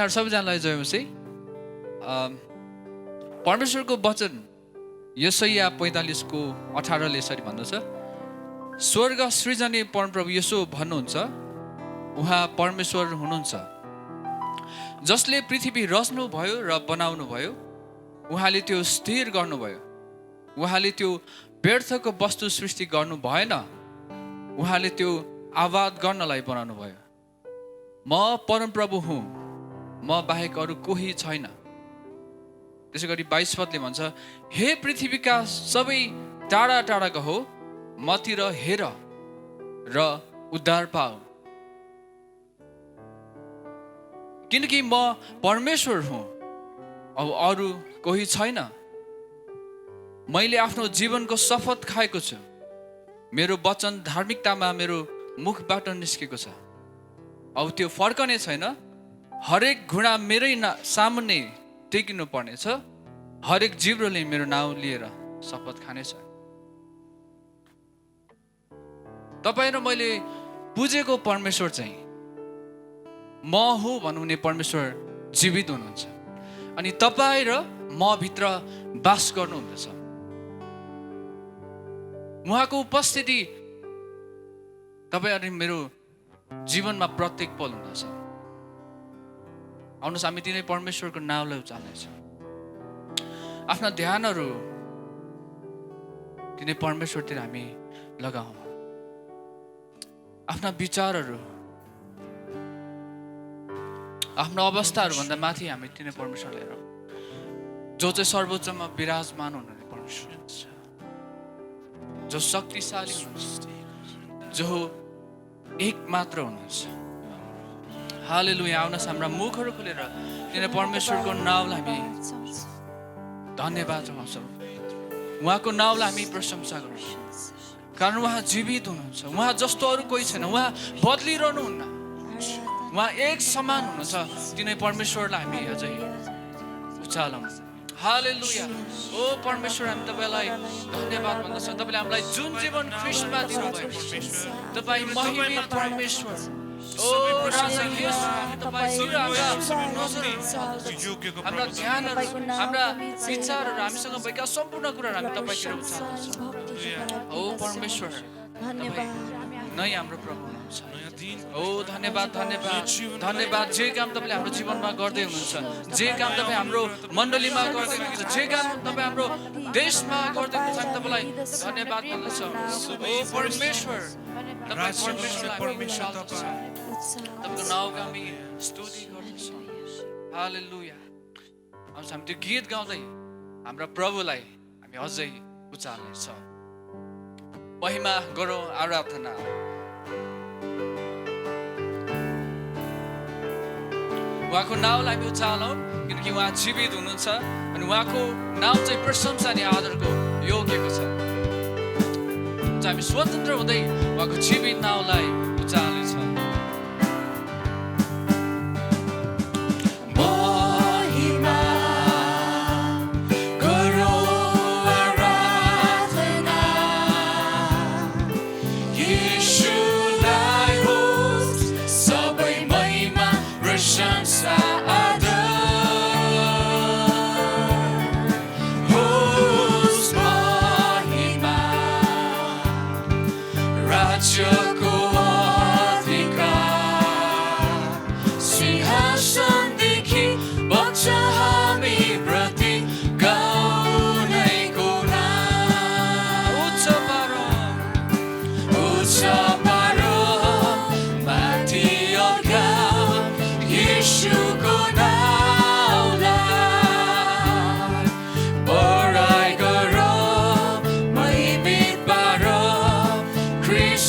यहाँहरू सबैजनालाई जय मसीह। परमेश्वरको वचन यशाया 45:18 यसरी भन्दछ, स्वर्ग सृजनी परमप्रभु यसो भन्नुहुन्छ, उहाँ परमेश्वर हुनुहुन्छ जसले पृथ्वी रच्नु भयो र बनाउनु भयो। उहाँले त्यो स्थिर गर्नुभयो। उहाँले त्यो व्यर्थको वस्तु सृष्टि गर्नु भएन। उहाँले त्यो आबाद गर्नलाई बनाउनु भयो। म परमप्रभु हुँ, म बाहेक अरू कोही छैन। त्यसै गरी 22 पदले भन्छ, हे पृथ्वीका सबै टाढा टाढाका हो, मतिर हेर र उद्धार पाऊ, किनकि म परमेश्वर हुँ, अब अरू कोही छैन। मैले आफ्नो जीवनको शपथ खाएको छु। मेरो वचन धार्मिकतामा मेरो मुखबाट निस्केको छ। अब त्यो फर्कने छैन। हरेक घुँडा मेरै सामुन्ने टेकिनु पर्नेछ। हरेक जिब्रोले मेरो नाउँ लिएर शपथ खानेछ। तपाईँ र मैले बुझेको परमेश्वर चाहिँ म हुँ भन्नुहुने परमेश्वर जीवित हुनुहुन्छ अनि तपाईँ र म भित्र बास गर्नुहुँदछ। उहाँको उपस्थिति तपाईँ अनि मेरो जीवनमा प्रत्येक पल हुँदछ। आउनुहोस् हामी तिनै परमेश्वरको नाउँलाई उचाल्नेछौँ। आफ्ना ध्यानहरू तिनै परमेश्वरतिर हामी लगाऊ। आफ्ना विचारहरू, आफ्नो अवस्थाहरूभन्दा माथि हामी तिनै परमेश्वरलाई हेरौँ, जो चाहिँ सर्वोच्चमा विराजमान हुनुहुने परमेश्वर हुनुहुन्छ, जो शक्तिशाली हुनुहुन्छ, जो एक मात्र हुनुहुन्छ। हालेलुया। आउनुहोस् हाम्रा मुखहरू खोलेर तिनै परमेश्वरको नाउँलाई हामी धन्यवाद जनाउँछौँ। उहाँको नाउँलाई हामी प्रशंसा गर्छौँ, कारण उहाँ जीवित हुनुहुन्छ। उहाँ जस्तो अरू कोही छैन। उहाँ बदलिरहनुहुन्न। उहाँ एक समान हुनुहुन्छ। तिनै परमेश्वरलाई हामी अझै उचालौँ। हालेलुया। ओ परमेश्वर, हामी तपाईँलाई धन्यवाद भन्दछौँ। तपाईँले हामीलाई जुन जीवन ख्रीष्टमा दिनुभयो, तपाईँ महिमा परमेश्वर। ओ राजा येशू, हामी तपाईसँग हाम्रा ध्यानहरू, हाम्रा विचारहरू, हामीसँग भएका सम्पूर्ण कुराहरू हामी तपाईँतिर उचाल्छौँ। ओ परमेश्वर, तपाईँ नै हाम्रो प्रभु हुनुहुन्छ। ओ धन्यवाद धन्यवाद धन्यवाद। जे काम तपाईँले हाम्रो जीवनमा गर्दै हुनुहुन्छ, जे काम तपाईँ हाम्रो मण्डलीमा गर्दै हुनुहुन्छ, जे काम तपाईँ हाम्रो देशमा गर्दै हुनुहुन्छ, तपाईँलाई धन्यवाद भन्दछौँ। ओ परमेश्वर, तपाईँको नाउँको हामी स्तुति गर्दछौँ। हालेलुया। हामी त्यो गीत गाउँदै हाम्रा प्रभुलाई हामी अझै उचाल्नेछौँ। महिमा गरौँ, आराधना। उहाँको नाउँलाई हामी उचालौँ, किनकि उहाँ जीवित हुनुहुन्छ अनि उहाँको नाउँ चाहिँ प्रशंसा अनि आदरको योग्यको छ। हामी स्वतन्त्र हुँदै उहाँको जीवित नाउँलाई उचाल्नेछौँ।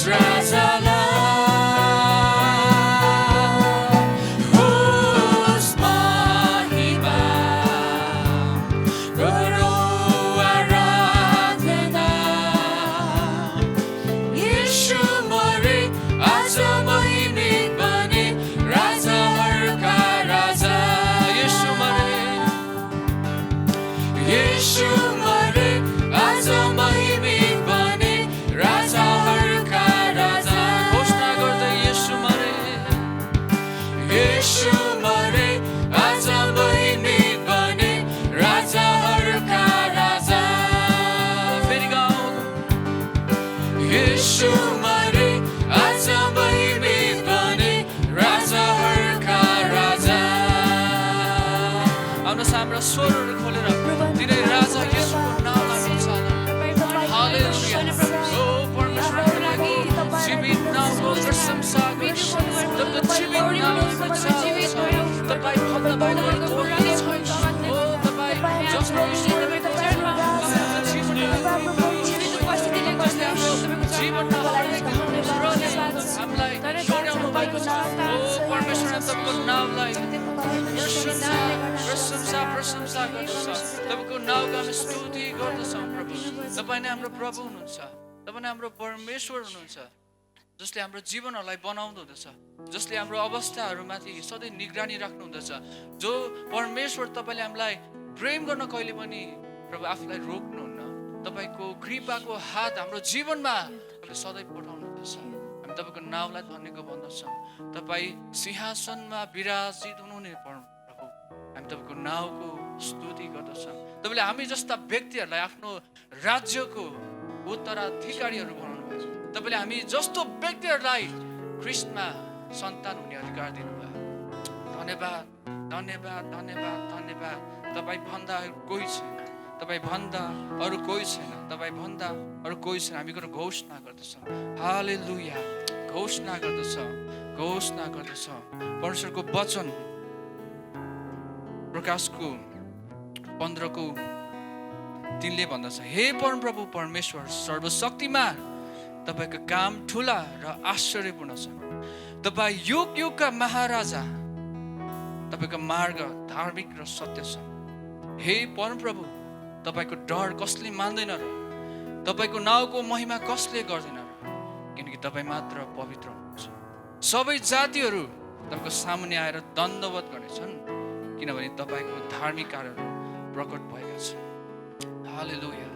Right. यीशु मरे आज महिमी बने राजाहरूका राजा। आउनुहोस् हाम्रा स्वरहरू खोलेर तिनै राजा येशूको नामलाई उचालन। हालेलुया। ओ परमेश्वरको लागि जीवित नामको प्रशंसा गर्छ। तपाईँको जीवित नाममा चाहन्छ। तपाईँ भन्दा बाहिर कोही छैन। ओ तपाईँ जसको ईश्वरको जीवनमा हामीलाई डोर्याउनु भएको छ। ओ परमेश्वर तपाईँको नामलाई प्रशंसा गर्दछ। तपाईँको नामको हामी स्तुति गर्दछौँ प्रभु। तपाईँ नै हाम्रो प्रभु हुनुहुन्छ। तपाईँ नै हाम्रो परमेश्वर हुनुहुन्छ, जसले हाम्रो जीवनहरूलाई बनाउनु हुँदछ, जसले हाम्रो अवस्थाहरूमाथि सधैँ निगरानी राख्नुहुँदछ। जो परमेश्वर तपाईँले हामीलाई प्रेम गर्न कहिले पनि प्रभु आफूलाई रोक्नुहुन्न। तपाईँको कृपाको हात हाम्रो जीवनमा सधैँ पठाउनुहुँदछ। हामी तपाईँको नामलाई धन्यवाद भन्दछौँ। तपाईँ सिंहासनमा विराजित हुनुहुने प्रभु, हामी तपाईँको नामको स्तुति गर्दछौँ। तपाईँले हामी जस्ता व्यक्तिहरूलाई आफ्नो राज्यको उत्तराधिकारीहरू बनाउनु भयो। तपाईँले हामी जस्तो व्यक्तिहरूलाई ख्रिस्टमा सन्तान हुने अधिकार दिनुभयो। धन्यवाद धन्यवाद धन्यवाद धन्यवाद। तपाईँ भन्दा कोही छैन, तपाईँ भन्दा अरू कोही छैन, तपाईँ भन्दा अरू कोही छैन। हामी घोषणा गर्दछौँ। हालेलुया। घोषणा गर्दछौँ, घोषणा गर्दछौँ। परमेश्वरको वचन प्रकाशको 15:3 भन्दछ, हे परमप्रभु परमेश्वर सर्वशक्तिमान, तपाईँको काम ठुला र आश्चर्यपूर्ण छ। तपाईँ युग युगका महाराजा, तपाईँको मार्ग धार्मिक र सत्य छ। हे परमप्रभु, तपाईँको डर कसले मान्दैन र तपाईँको नाउँको महिमा कसले गर्दैन र, किनकि तपाईँ मात्र पवित्र हुनुहुन्छ। सबै जातिहरू तपाईँको सामुन्ने आएर दण्डवत गर्नेछन्, किनभने तपाईँको धार्मिक कार्यहरू प्रकट भएका छन्। हालेलुया।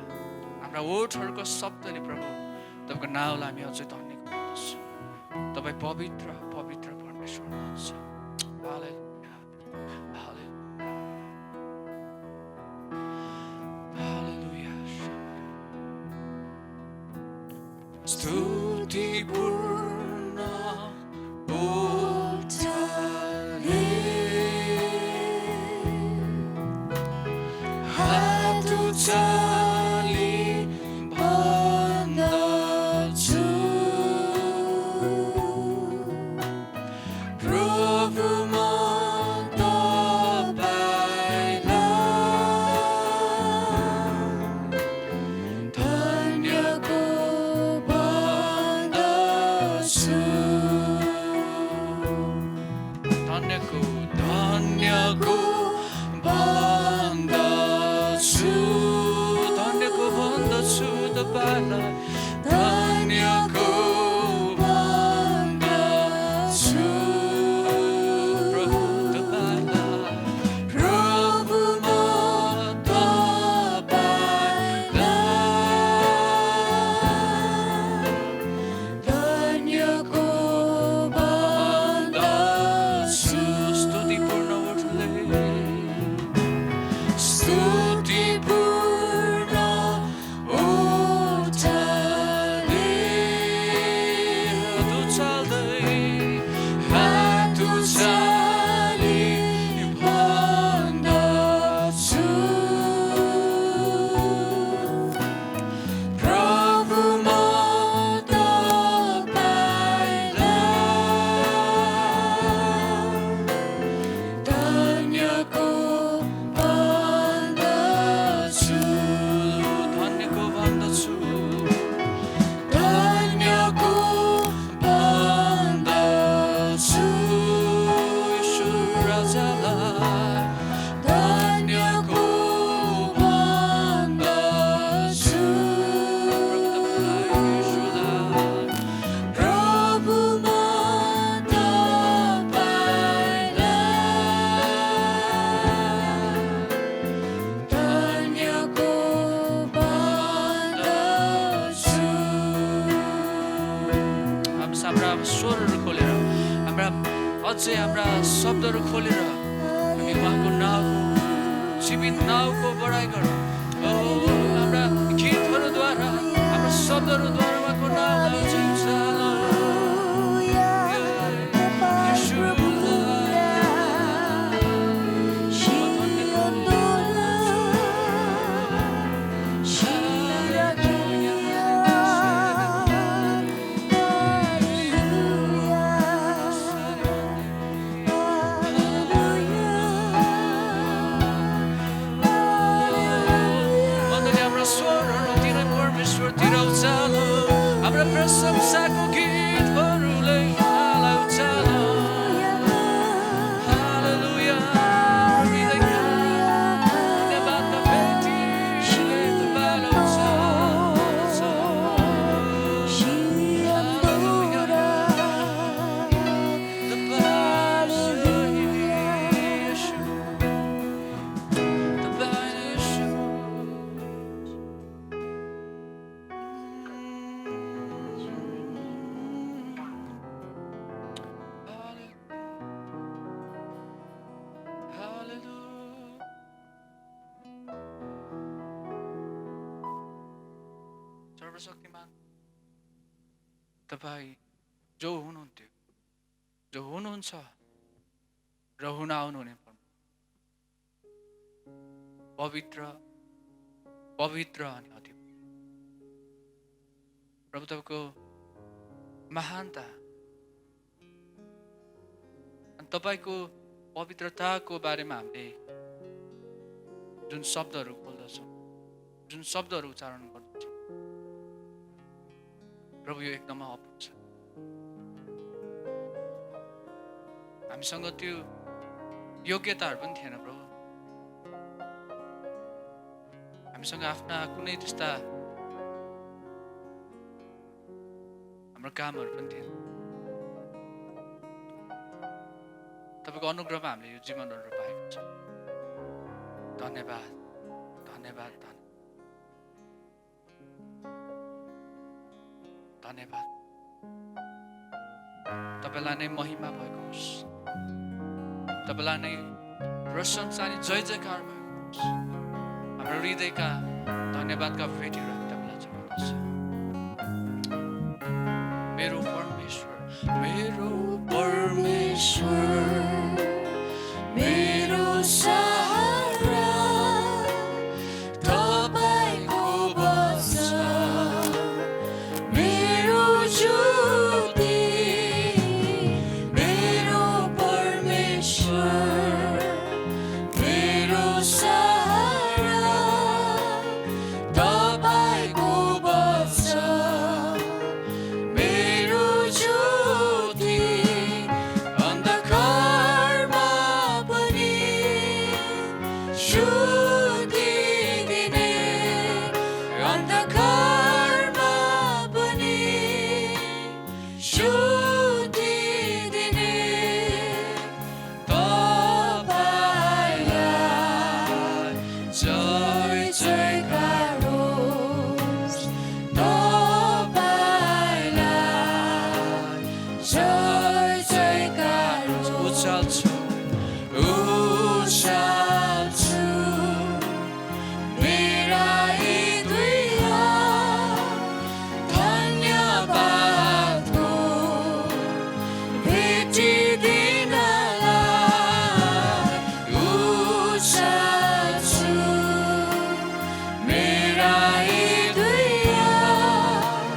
हाम्रा ओठहरूको शब्दले प्रभु तपाईँको नाउँलाई हामी अझै धन्यवाद गर्दछौँ। तपाईँ पवित्र पवित्र परमेश्वर हुनुहुन्छ। हालेलुया हालेलुया। स्तुतिपूर्ण ओठले हात उचाली भन्दछु, प्रभु म तपाईँलाई धन्यको भन्दछु। धन्यको धन्यको भन्दछु, धन्यको भन्दछु तपाईँलाई धन्यको भन्दछु। प्रभु तपाईँलाई, प्रभु म तपाईँलाई धन्यको भन्दछु। स्तुतिपूर्ण ओठले, स्तुतिपूर्ण ओठले हात उचाल्दै भन्दछु, प्रभु म तपाईँलाई धन्यको भन्दछु। धन्यको भन्दछु, धन्यको भन्दछु। ईश्वर राजालाई धन्यको भन्दछु। प्रभु म तपाईँलाई धन्यको भन्दछु। हाम्रा स्वरहरू खोलेर, अझै हाम्रा शब्दहरू खोलेर हामी उहाँको नाउँको, जीवित नाउँको बढाइ गरौँ। हाम्रा गीतहरूद्वारा, हाम्रा शब्दहरूद्वारा उहाँको नाम प्रशंसाको गीतहरूले उहाँलाई उचालो हालेलुया हृदयका धन्यवादमा भेटिले तपाईँलाई उचाल्छ हालेलुया तपाईँ येशू तपाईँ येशू सर्वशक्तिमान तपाईँ जो हुनुहुन्थ्यो जो हुनुहुन्छ र हुन आउनुहुने पवित्र पवित्र अनि अति प्रभु तपाईँको महानता अनि तपाईँको पवित्रताको बारेमा हामीले जुन शब्दहरू बोल्दछौँ जुन शब्दहरू उच्चारण गर्दछौँ प्रभु यो एकदमै अपुग छ हामीसँग त्यो योग्यताहरू पनि थिएन प्रभु हामीसँग आफ्ना कुनै त्यस्ता हाम्रो कामहरू पनि थिएन तपाईँको अनुग्रहमा हामीले यो जीवनहरू पाएको छ धन्यवाद धन्यवाद धन्यवाद तपाईँलाई नै महिमा भएको होस् तपाईँलाई नै प्रशंसा अनि जय जयकार भएको होस् हाम्रो हृदयका धन्यवादका भेटीहरू हामी तपाईँलाई चढाउँदछ मेरो परमेश्वर मेरो सहारा तपाईको बच्चा मेरो ज्योति मेरो परमेश्वर मेरो सहारा तपाईको बच्चा मेरो ज्योति अन्धकारमा पनि ज्योति दिने अन्धकारमा पनि ज्योति दिने तपाईलाई जय जयकार होस् तपाईलाई जय जयकार होस् उचाल्छु मेरा यी दुई हात धन्यवादको भेटिदिनलाई उचाल्छु मेरा यी दुई हात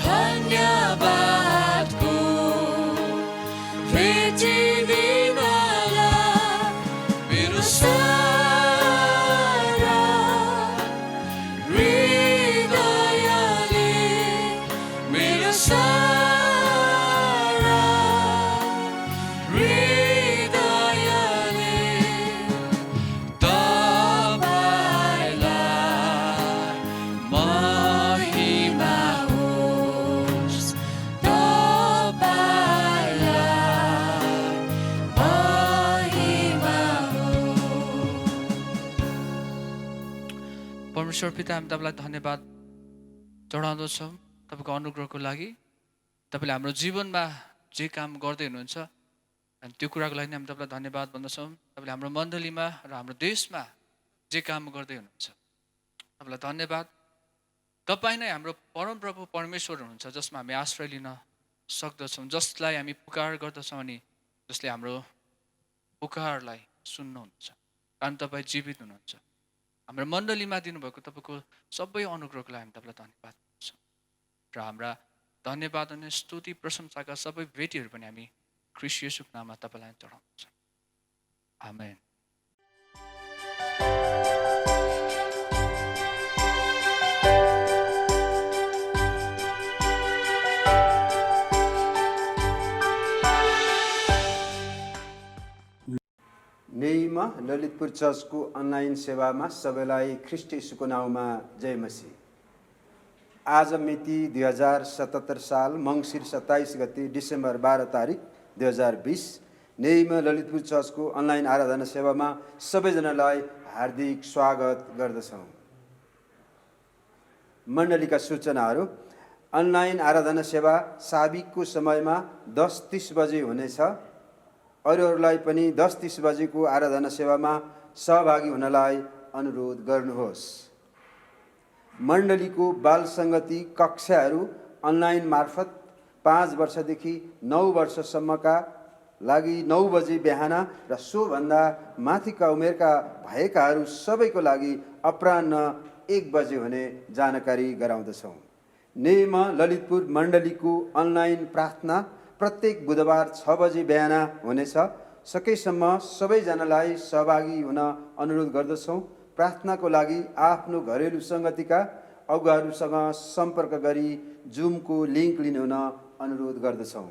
धन्यवादको भेटिदिनलाई मेरो सारा हृदयले मेरो सारा हृदयले तपाईलाई महिमा होस् तपाईलाई महिमा होस् परमेश्वर पिता हामी तपाईँलाई धन्यवाद चढाउँदछौँ तपाईँको अनुग्रहको लागि तपाईँले हाम्रो जीवनमा जे काम गर्दै हुनुहुन्छ अनि त्यो कुराको लागि हामी तपाईँलाई धन्यवाद भन्दछौँ तपाईँले हाम्रो मण्डलीमा र हाम्रो देशमा जे काम गर्दै हुनुहुन्छ तपाईँलाई धन्यवाद तपाईँ नै हाम्रो परमप्रभु परमेश्वर हुनुहुन्छ जसमा हामी आश्रय लिन सक्दछौँ जसलाई हामी पुकार गर्दछौँ अनि जसले हाम्रो पुकारलाई सुन्नुहुन्छ कारण तपाईँ जीवित हुनुहुन्छ हाम्रो मण्डलीमा दिनुभएको तपाईँको सबै अनुग्रहको लागि हामी तपाईँलाई धन्यवाद दिन्छौँ र हाम्रा धन्यवाद अनि स्तुति प्रशंसाका सबै भेटीहरू पनि हामी ख्रीष्ट येशूको नाममा तपाईँलाई चढाउँछौँ आमेन नेईमा ललितपुर चर्चको अनलाइन सेवामा सबैलाई ख्रीष्ट येशूको नाउँमा जय मसीह। आज मिति 2077 साल मङ्सिर 27 गते डिसेम्बर 12 तारिक 2020 नेईमा ललितपुर चर्चको अनलाइन आराधना सेवामा सबैजनालाई हार्दिक स्वागत गर्दछौँ। मण्डलीका सूचनाहरू। अनलाइन आराधना सेवा साबिकको समयमा 10:30 बजे हुनेछ। अरूहरूलाई पनि 10:30 बजेको आराधना सेवामा सहभागी हुनलाई अनुरोध गर्नुहोस्। मण्डलीको बाल सङ्गति कक्षाहरू अनलाइन मार्फत 5 वर्षदेखि 9 वर्षसम्मका लागि 9 बजे बिहान र सोभन्दा माथिका उमेरका भएकाहरू सबैको लागि अपराह्न 1 बजे हुने जानकारी गराउँदछौँ। नेईमा ललितपुर मण्डलीको अनलाइन प्रार्थना प्रत्येक बुधबार 6 बजे बिहान हुनेछ। सकेसम्म सबैजनालाई सहभागी हुन अनुरोध गर्दछौँ। प्रार्थनाको लागि आफ्नो घरेलु सङ्गतिका अगुवाहरूसँग सम्पर्क गरी जुमको लिङ्क लिन हुन अनुरोध गर्दछौँ।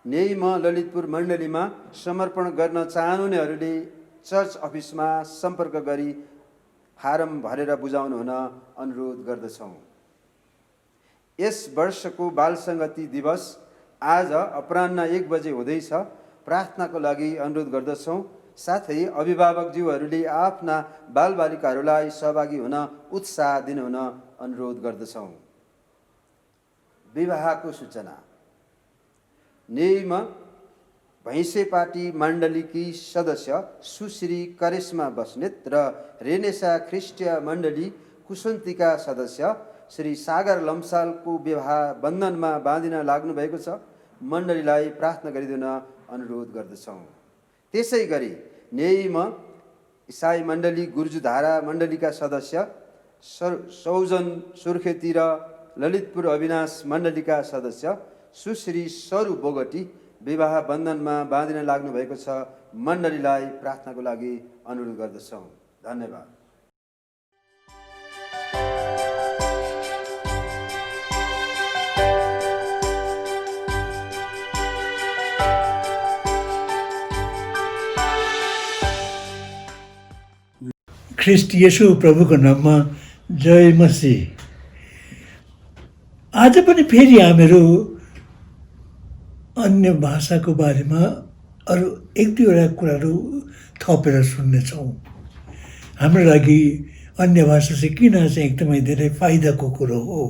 नेईमा ललितपुर मण्डलीमा समर्पण गर्न चाहनुहुनेहरूले चर्च अफिसमा सम्पर्क गरी फारम भरेर बुझाउनु हुन अनुरोध गर्दछौँ। यस वर्षको बाल सङ्गति दिवस आज अपराह्न 1 बजे हुँदैछ। प्रार्थनाको लागि अनुरोध गर्दछौँ। साथै अभिभावकज्यूहरूले आफ्ना बालबालिकाहरूलाई सहभागी हुन उत्साह दिनुहुन अनुरोध गर्दछौँ। विवाहको सूचना। नेईमा भैँसेपाटी मण्डलीकी सदस्य सुश्री करिश्मा बस्नेत र रेनेसा ख्रिस्टीय मण्डली कुसन्तीका सदस्य श्री सागर लम्सालको विवाह बन्धनमा बाँधिन लाग्नु भएको छ। मण्डलीलाई प्रार्थना गरिदिन अनुरोध गर्दछौँ। त्यसै गरी नेईमा इसाई मण्डली गुर्जुधारा मण्डलीका सदस्य सौजन सुर्खेती र ललितपुर अविनाश मण्डलीका सदस्य सुश्री सरू बोगटी विवाह बन्धनमा बाँधिन लाग्नु भएको छ। मण्डलीलाई प्रार्थनाको लागि अनुरोध गर्दछौँ। धन्यवाद। ख्रिस्ट येशू प्रभुको नाममा जय मसीह। आज पनि फेरि हामीहरू अन्य भाषाको बारेमा अरू 1-2वटा कुराहरू थपेर सुन्नेछौँ। हाम्रो लागि अन्य भाषा चाहिँ किन चाहिँ एकदमै धेरै फाइदाको कुरो हो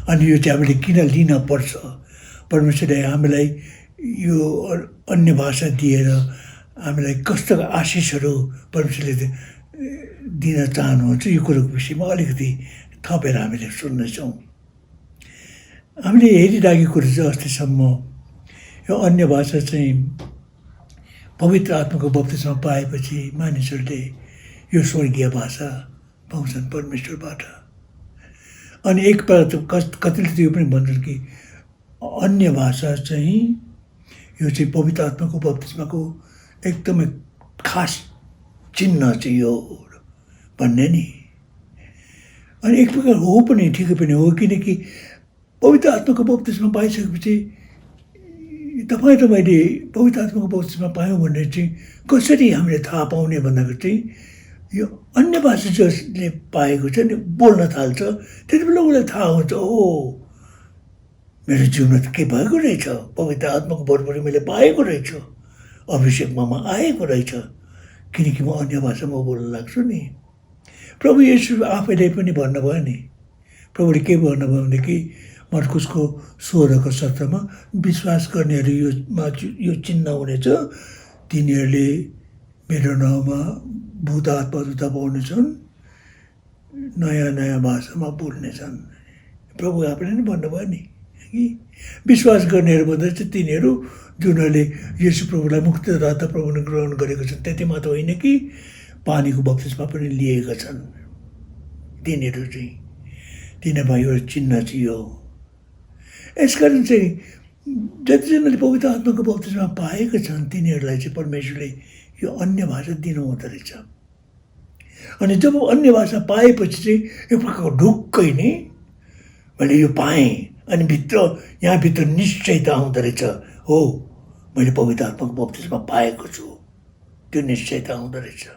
अनि यो चाहिँ हामीले किन लिन पर्छ। परमेश्वरले हामीलाई यो अन्य भाषा दिएर हामीलाई कस्तो आशिषहरू परमेश्वरले दिन चाहनुहुन्छ यो कुरोको विषयमा अलिकति थपेर हामीले सुन्नेछौँ। हामीले हेरिराखेको कुरो चाहिँ अस्तिसम्म यो अन्य भाषा चाहिँ पवित्र आत्माको बप्तिस्मा पाएपछि मानिसहरूले यो स्वर्गीय भाषा पाउँछन् परमेश्वरबाट। अनि एकपल्ट कतिले त यो पनि भन्छन् कि अन्य भाषा चाहिँ यो चाहिँ पवित्र आत्माको बप्तिस्माको एकदमै खास चिन्ह चाहिँ यो भन्ने नि। अनि एक प्रकार हो पनि, ठिकै पनि हो, किनकि पवित्र आत्माको बप्तिस्मा पाइसकेपछि तपाईँ र मैले पवित्र आत्माको बप्तिस्मा पायौँ भन्ने चाहिँ कसरी हामीले थाहा पाउने भन्दाखेरि चाहिँ यो अन्य भाषा जसले पाएको छ नि बोल्न थाल्छ त्यति बेला उसलाई थाहा हुन्छ, ओ मेरो जीवनमा त के भएको रहेछ, पवित्र आत्माको भरभरी मैले पाएको रहेछ, अभिषेकमा म आएको रहेछ, किनकि म अन्य भाषामा बोल्न लाग्छु नि। प्रभु येशू आफैले पनि भन्नुभयो नि। प्रभुले के भन्नुभयो भनेदेखि मर्कुसको 16:17 विश्वास गर्नेहरू यो चिन्ह हुनेछ, तिनीहरूले मेरो नाउँमा भूत आत्मा पाउनेछन्, नयाँ नयाँ भाषामा बोल्नेछन्। प्रभु आफैले नै भन्नुभयो नि कि विश्वास गर्नेहरू भन्दा चाहिँ तिनीहरू जुनहरूले येशू प्रभुलाई मुक्तिदाता प्रभुले ग्रहण गरेको छन्, त्यति मात्र होइन कि पानीको बप्तिस्मा पनि लिएका छन्। तिनीहरू चाहिँ तिनीहरूमा यो चिन्ह चाहिँ यो। यसकारण चाहिँ जतिजनाले पवित्र आत्माको बप्तिस्मा पाएका छन् तिनीहरूलाई चाहिँ परमेश्वरले यो अन्य भाषा दिनुहुँदो रहेछ। अनि जब अन्य भाषा पाएपछि चाहिँ एक प्रकारको ढुक्कै नि मैले यो पाएँ अनि यहाँभित्र निश्चयता आउँदो रहेछ, हो मैले पवित्र आत्माको बप्तिस्मा पाएको छु। त्यो निश्चयता हुँदो रहेछ।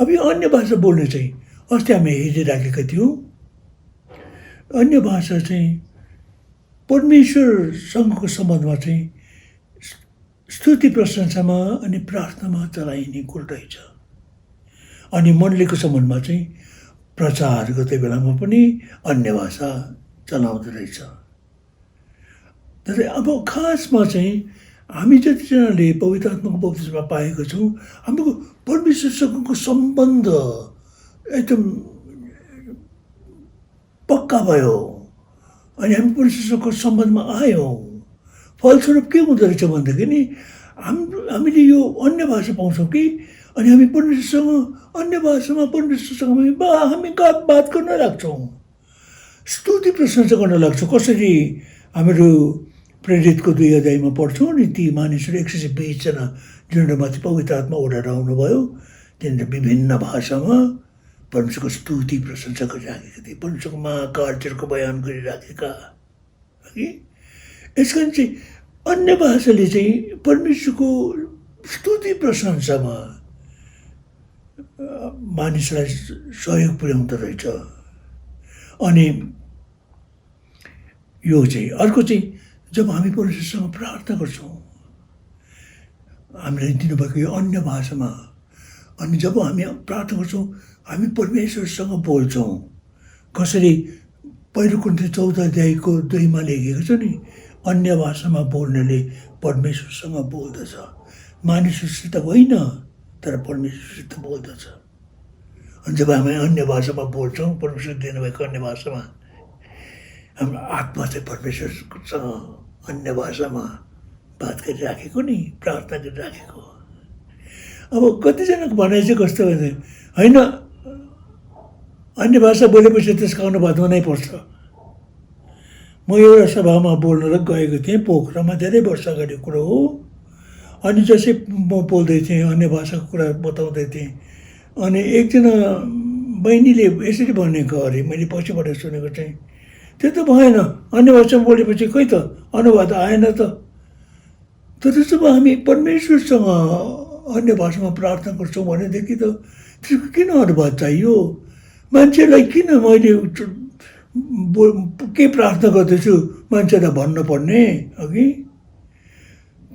अब यो अन्य भाषा बोल्ने चाहिँ अस्ति हामी हेरिराखेका थियौँ, अन्य भाषा चाहिँ परमेश्वरसँगको सम्बन्धमा चाहिँ स्तुति प्रशंसामा अनि प्रार्थनामा चलाइने कुरो रहेछ। अनि मण्डलीको सम्बन्धमा चाहिँ प्रचार गर्दै बेलामा पनि अन्य भाषा चलाउँदो रहेछ। तर अब खासमा चाहिँ हामी जतिजनाले पवित्र आत्माको बप्तिस्मा पाएको छौँ, हाम्रो परमेश्वरसँगको सम्बन्ध एकदम पक्का भयो अनि हामी परमेश्वरसँगको सम्बन्धमा आयौँ। फलस्वरूप के हुँदो रहेछ भन्दाखेरि हामीले यो अन्य भाषा पाउँछौँ कि अनि हामी परमेश्वरसँग अन्य भाषामा परमेश्वरसँग हामी बात गर्न लाग्छौँ, स्तुति प्रशंसा गर्न लाग्छौँ। कसरी हामीहरू प्रेरितको 2 अध्यायमा पढ्छौँ नि, ती मानिसहरू 120 जना जिनीहरूमाथि पवित्र आत्मा ओढेर आउनुभयो, तिनीहरू विभिन्न भाषामा परमेश्वरको स्तुति प्रशंसा गरिराखेका थिए, परमेश्वरको महाकार्यहरूको बयान गरिराखेका कि। यस कारण चाहिँ अन्य भाषाले चाहिँ परमेश्वरको स्तुति प्रशंसामा मानिसलाई सहयोग पुर्याउँदो रहेछ। अनि यो चाहिँ अर्को चाहिँ जब हामी परमेश्वरसँग प्रार्थना गर्छौँ, हामीलाई दिनुभएको यो अन्य भाषामा, अनि जब हामी प्रार्थना गर्छौँ हामी परमेश्वरसँग बोल्छौँ। कसरी 1 कुरिन्थी 14 अध्यायको 2 लेखेको छ नि, अन्य भाषामा बोल्नेले परमेश्वरसँग बोल्दछ, मानिसहरूसित होइन तर परमेश्वरसित बोल्दछ। अनि जब हामी अन्य भाषामा बोल्छौँ, परमेश्वर दिनुभएको अन्य भाषामा, हाम्रो आत्मा चाहिँ परमेश्वरसँग अन्य भाषामा बात गरिराखेको नि, प्रार्थना गरिराखेको। अब कतिजनाको भनाइ चाहिँ कस्तो भने, होइन अन्य भाषा बोलेपछि त्यसको अनुवाद हुनै पर्छ। म एउटा सभामा बोल्न गएको थिएँ, पोखरामा धेरै वर्ष अगाडि कुरो हो। अनि जसै म बोल्दै थिएँ, अन्य भाषाको कुरा बताउँदै थिएँ, अनि एकजना बहिनीले यसरी भनेको अरे, मैले पछिबाट सुनेको चाहिँ, त्यो त भएन, अन्य भाषामा बोलेपछि खोइ त अनुवाद आएन त। तर जब हामी परमेश्वरसँग अन्य भाषामा प्रार्थना गर्छौँ भनेदेखि त त्यसको किन अनुवाद चाहियो? मान्छेलाई किन मैले के प्रार्थना गर्दैछु मान्छेलाई भन्नु पर्ने अघि?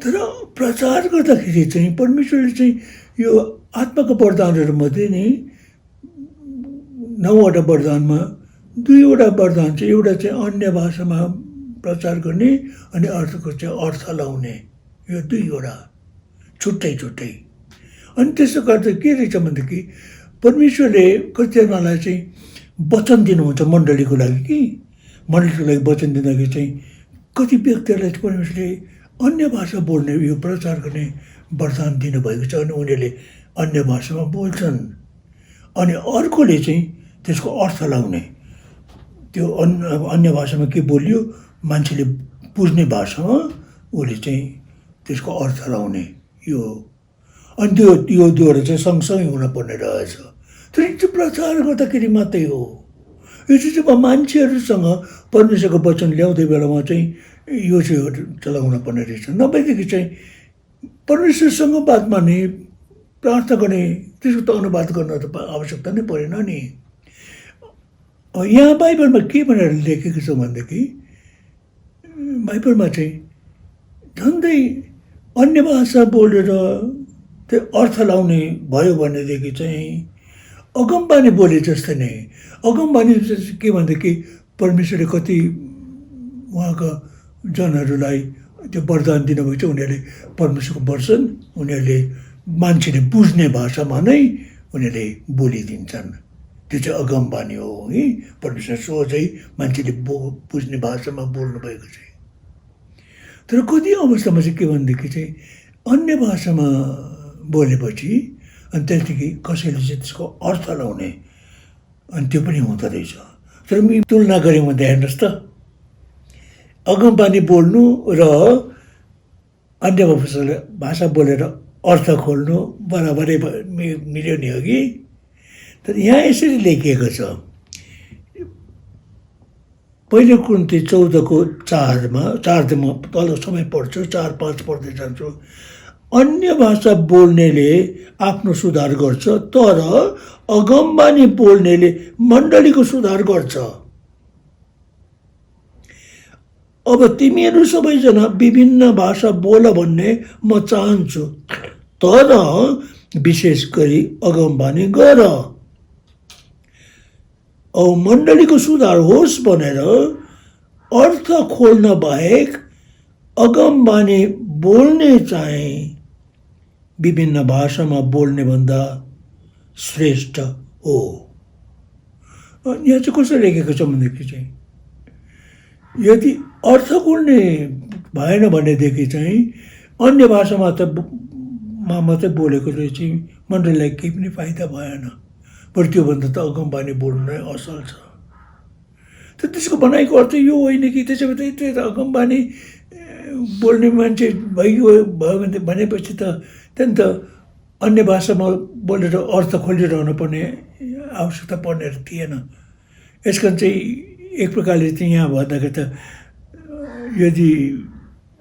तर प्रचार गर्दाखेरि चाहिँ परमेश्वरले चाहिँ यो आत्माको वरदानहरूमध्ये नि 9वटा वरदानमा 2वटा वरदान चाहिँ, एउटा चाहिँ अन्य भाषामा प्रचार गर्ने अनि अर्को चाहिँ अर्थ लाउने, यो 2वटा छुट्टै छुट्टै। अनि त्यसो गर्दा के रहेछ भनेदेखि परमेश्वरले कतिजनालाई चाहिँ वचन दिनुहुन्छ मण्डलीको लागि कि, मण्डलीको लागि वचन दिँदाखेरि चाहिँ कति व्यक्तिहरूलाई चाहिँ परमेश्वरले अन्य भाषा बोल्ने यो प्रचार गर्ने वरदान दिनुभएको छ, अनि उनीहरूले अन्य भाषामा बोल्छन्। अनि अर्कोले चाहिँ त्यसको अर्थ लाउने, त्यो अन्य भाषामा के बोलियो मान्छेले बुझ्ने भाषामा उसले चाहिँ त्यसको अर्थ लाउने, यो। अनि यो 2वटा चाहिँ सँगसँगै हुनपर्ने रहेछ। तर यो प्रचार गर्दाखेरि मात्रै हो। यो चाहिँ जब मान्छेहरूसँग परमेश्वरको वचन ल्याउँदै बेलामा चाहिँ यो चाहिँ चलाउन पर्ने रहेछ। नभएदेखि चाहिँ परमेश्वरसँग बात मार्ने, प्रार्थना गर्ने, त्यसको त अनुवाद गर्न त आवश्यकता नै परेन नि। यहाँ बाइबलमा के भनेर लेखेको छ भनेदेखि, बाइबलमा चाहिँ झन्डै अन्य भाषा बोलेर त्यो अर्थ लाउने भयो भनेदेखि चाहिँ अगमबानी बोले जस्तै नै। अगमबानी के भनेदेखि परमेश्वरले कति उहाँका जनहरूलाई त्यो वरदान दिनुभएको छ, उनीहरूले परमेश्वरको वचन उनीहरूले मान्छेले बुझ्ने भाषामा नै उनीहरूले बोलिदिन्छन्। त्यो चाहिँ अगमबानी हो है, परमेश्वर सोझै मान्छेले बुझ्ने भाषामा बोल्नुभएको चाहिँ। तर कति अवस्थामा चाहिँ के भनेदेखि चाहिँ अन्य भाषामा बोलेपछि अनि त्यहाँदेखि कसैले चाहिँ त्यसको अर्थ लाउने, अनि त्यो पनि हुँदो रहेछ। तर तुलना गऱ्यौँ भने हेर्नुहोस् त, अगमबानी बोल्नु र अन्य भाषा बोलेर अर्थ खोल्नु बराबरै मिल्यो नि अघि। तर यहाँ यसरी लेखिएको छ, 1 कुरिन्थी 14:4 तल समय पढ्छु, 4-5 पढ्दै जान्छु। अन्य भाषा बोल्नेले आफ्नो सुधार गर्छ, तर अगमबानी बोल्नेले मण्डलीको सुधार गर्छ। अब तिमीहरू सबैजना विभिन्न भाषा बोल भन्ने म चाहन्छु, तर विशेष गरी अगमबानी गर। औ मण्डलीको सुधार होस् भनेर अर्थ खोल्न बाहेक अगमबानी बोल्ने चाहिँ विभिन्न भाषामा बोल्ने भन्दा श्रेष्ठ हो। यहाँ चाहिँ कसरी लेखेको छ भनेदेखि चाहिँ यदि अर्थ खोल्ने भएन भनेदेखि चाहिँ अन्य भाषामा मात्रै बोलेकोले चाहिँ मण्डलीलाई केही पनि फाइदा भएन, बरु त्योभन्दा त अगमबानी बोल्नु नै असल छ। त त्यसको भनाइको अर्थ यो होइन कि त्यसो भए त्यो अगमबानी बोल्ने मान्छे भयो भनेपछि त त्यहाँदेखि त अन्य भाषामा बोलेर अर्थ खोलिरहनु पर्ने आवश्यकता पर्ने थिएन। यस कारण चाहिँ एक प्रकारले चाहिँ यहाँ भन्दाखेरि त यदि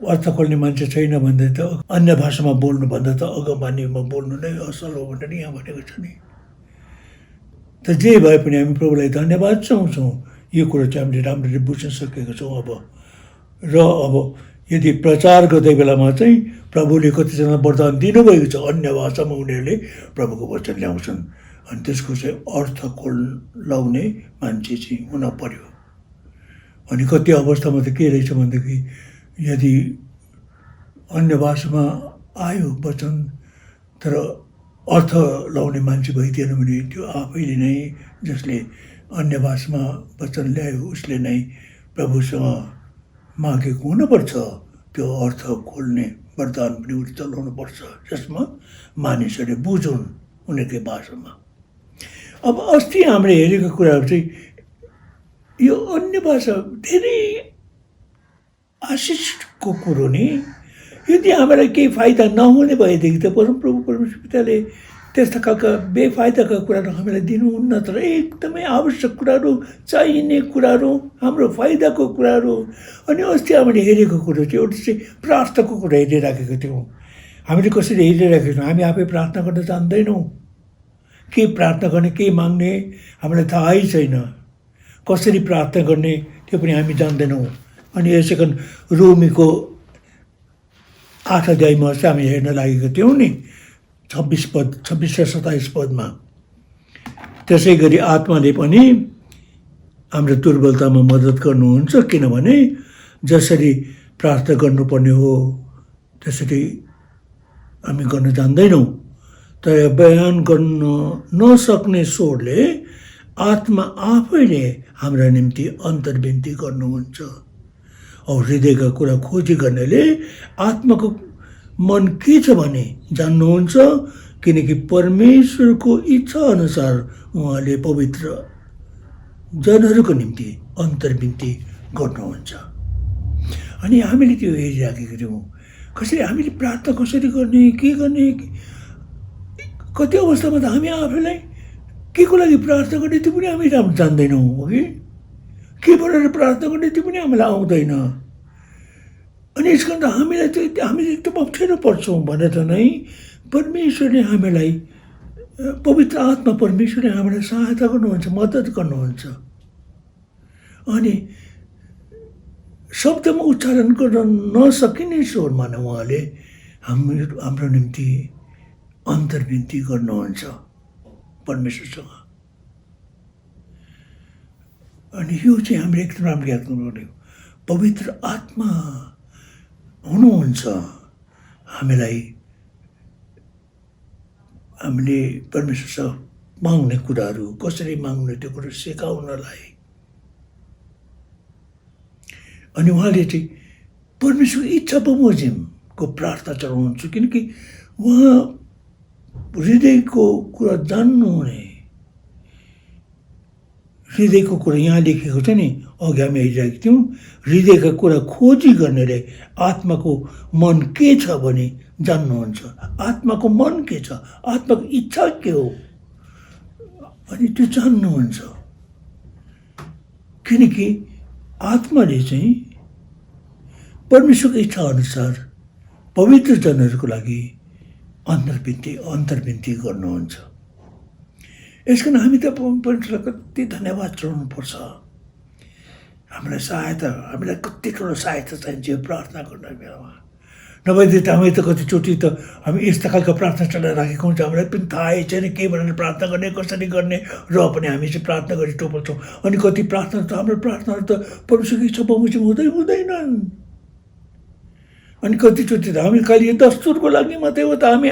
अर्थ खोल्ने मान्छे छैन भन्दा त अन्य भाषामा बोल्नुभन्दा त अगमबानीमा बोल्नु नै असल हो भनेर यहाँ भनेको छ नि। त जे भए पनि हामी प्रभुलाई धन्यवाद चाहन्छौँ, यो कुरो चाहिँ हामीले राम्ररी बुझ्न सकेको छौँ। अब यदि प्रचार गर्दै बेलामा चाहिँ प्रभुले कतिजना वरदान दिनुभएको छ, अन्य भाषामा उनीहरूले प्रभुको वचन ल्याउँछन्, अनि त्यसको चाहिँ अर्थ लाउने मान्छे चाहिँ हुन पर्यो। अनि कति अवस्थामा त के रहेछ भनेदेखि यदि अन्य भाषामा आयो वचन तर अर्थ लाउने मान्छे भइदिएन भने त्यो आफैले नै जसले अन्य भाषामा वचन ल्यायो उसले नै प्रभुसँग मागेको हुनुपर्छ। त्यो अर्थ खोल्ने वरदान पनि उसले चलाउनुपर्छ जसमा मानिसहरूले बुझुन् उनीहरूकै भाषामा। अब अस्ति हामीले हेरेको कुराहरू चाहिँ यो अन्य भाषा धेरै आशिषको कुरो नि। यदि हामीलाई केही फाइदा नहुने भएदेखि त परमप्रभु परमेश्वर पिताले त्यस्ता खालका बेफाइदाका कुराहरू हामीलाई दिनुहुन्न, तर एकदमै आवश्यक कुराहरू, चाहिने कुराहरू, हाम्रो फाइदाको कुराहरू। अनि अस्ति हामीले हेरेको कुरो चाहिँ एउटा चाहिँ प्रार्थनाको कुरा हेरिराखेको थियौँ। हामीले कसरी हेरिराखेको छौँ, हामी आफै प्रार्थना गर्न जान्दैनौँ। के प्रार्थना गर्ने, के माग्ने हामीलाई थाहै छैन। कसरी प्रार्थना गर्ने त्यो पनि हामी जान्दैनौँ। अनि यसै कारण रोमीको 8 अध्यायमा चाहिँ हामी हेर्न लागेको थियौँ नि, 26 र 27 पदमा। त्यसै गरी आत्माले पनि हाम्रो दुर्बलतामा मद्दत गर्नुहुन्छ, किनभने जसरी प्रार्थना गर्नुपर्ने हो त्यसरी हामी गर्न जान्दैनौँ। तर बयान गर्न नसक्ने स्वरले आत्मा आफैले हाम्रा निम्ति अन्तर्विन्ती गर्नुहुन्छ। औ हृदयका कुरा खोजी गर्नेले आत्माको मन के छ भने जान्नुहुन्छ, किनकि परमेश्वरको इच्छा अनुसार उहाँले पवित्र जनहरूको निम्ति अन्तर्विन्ती गर्नुहुन्छ। अनि हामीले त्यो हेरिराखेको थियौँ, कसरी हामीले प्रार्थना कसरी गर्ने, के गर्ने। कति अवस्थामा त हामी आफैलाई के को लागि प्रार्थना गर्ने त्यो पनि हामी राम्रो जान्दैनौँ, हो कि के भनेर प्रार्थना गर्ने त्यो पनि हामीलाई आउँदैन। अनि यस कारण हामीलाई चाहिँ हामी एकदम अप्ठ्यारो पर्छौँ भनेर नै परमेश्वरले हामीलाई, पवित्र आत्मा परमेश्वरले हामीलाई सहायता गर्नुहुन्छ, मद्दत गर्नुहुन्छ। अनि शब्दमा उच्चारण गर्न नसकिने स्वरमा नै उहाँले हाम्रो निम्ति अन्तर्विन्ती गर्नुहुन्छ परमेश्वरसँग। अनि यो चाहिँ हामीले एकदम राम्रो याद गर्नुपर्ने, पवित्र आत्मा हुनुहुन्छ हामीले परमेश्वरसँग माग्ने कुराहरू कसरी माग्ने त्यो कुरो सिकाउनलाई। अनि उहाँले चाहिँ परमेश्वरको इच्छा बमोजिमको प्रार्थना चलाउनुहुन्छ, किनकि उहाँ हृदयको कुरा जान्नुहुने, हृदयको कुरा यहाँ लेखेको छ नि, अघि हामी हेरिरहेको थियौँ, हृदयका कुरा खोजी गर्नेले आत्माको मन के छ भने जान्नुहुन्छ। आत्माको मन के छ, आत्माको इच्छा के हो, अनि त्यो जान्नुहुन्छ। किनकि आत्माले चाहिँ परमेश्वरको इच्छा अनुसार पवित्र जनहरूको लागि अन्तर्विन्ती गर्नुहुन्छ। यसकारण हामी त परमेश्वरलाई कति धन्यवाद चढाउनुपर्छ। हामीलाई कति ठुलो सहायता चाहिन्छ यो प्रार्थना गर्ने बेलामा। नभए त हामी त कतिचोटि त हामी यस्ता खालको प्रार्थना चलाइराखेको हुन्छ, हामीलाई पनि थाहै छैन के भनेर प्रार्थना गर्ने, कसरी गर्ने, र पनि हामी चाहिँ प्रार्थना गरी टोपल्छौँ। अनि कति प्रार्थना त हाम्रो प्रार्थनाहरू त परमेश्वरको इच्छा बमोजिम हुँदैनन्। अनि कतिचोटि त हामी खालि यो दस्तुरको लागि मात्रै हो त हामी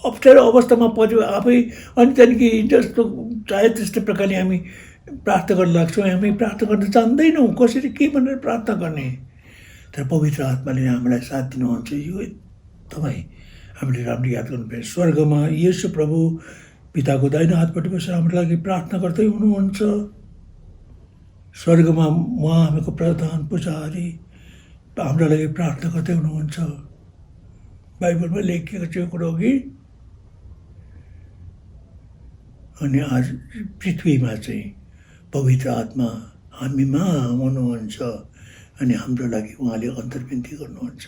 अप्ठ्यारो अवस्थामा पर्यो आफै, अनि त्यहाँदेखि जस्तो चाहे त्यस्तै प्रकारले हामी प्रार्थना गर्न लाग्छौँ। हामी प्रार्थना गर्न जान्दैनौँ कसरी के भनेर प्रार्थना गर्ने। तर पवित्र आत्माले हामीलाई साथ दिनुहुन्छ। यो एकदमै हामीले राम्रो याद गर्नुपर्छ। स्वर्गमा येशू प्रभु पिताको दाहिने हातपट्टि बसेर हाम्रो लागि प्रार्थना गर्दै हुनुहुन्छ। स्वर्गमा उहाँ हामीको प्रधान पुजारी हाम्रो लागि प्रार्थना गर्दै हुनुहुन्छ। बाइबलमा लेखिएको छ यो कुरो कि अनि आज पृथ्वीमा चाहिँ पवित्र आत्मा हामीमा हुनुहुन्छ अनि हाम्रो लागि उहाँले अन्तर्विन्ती गर्नुहुन्छ।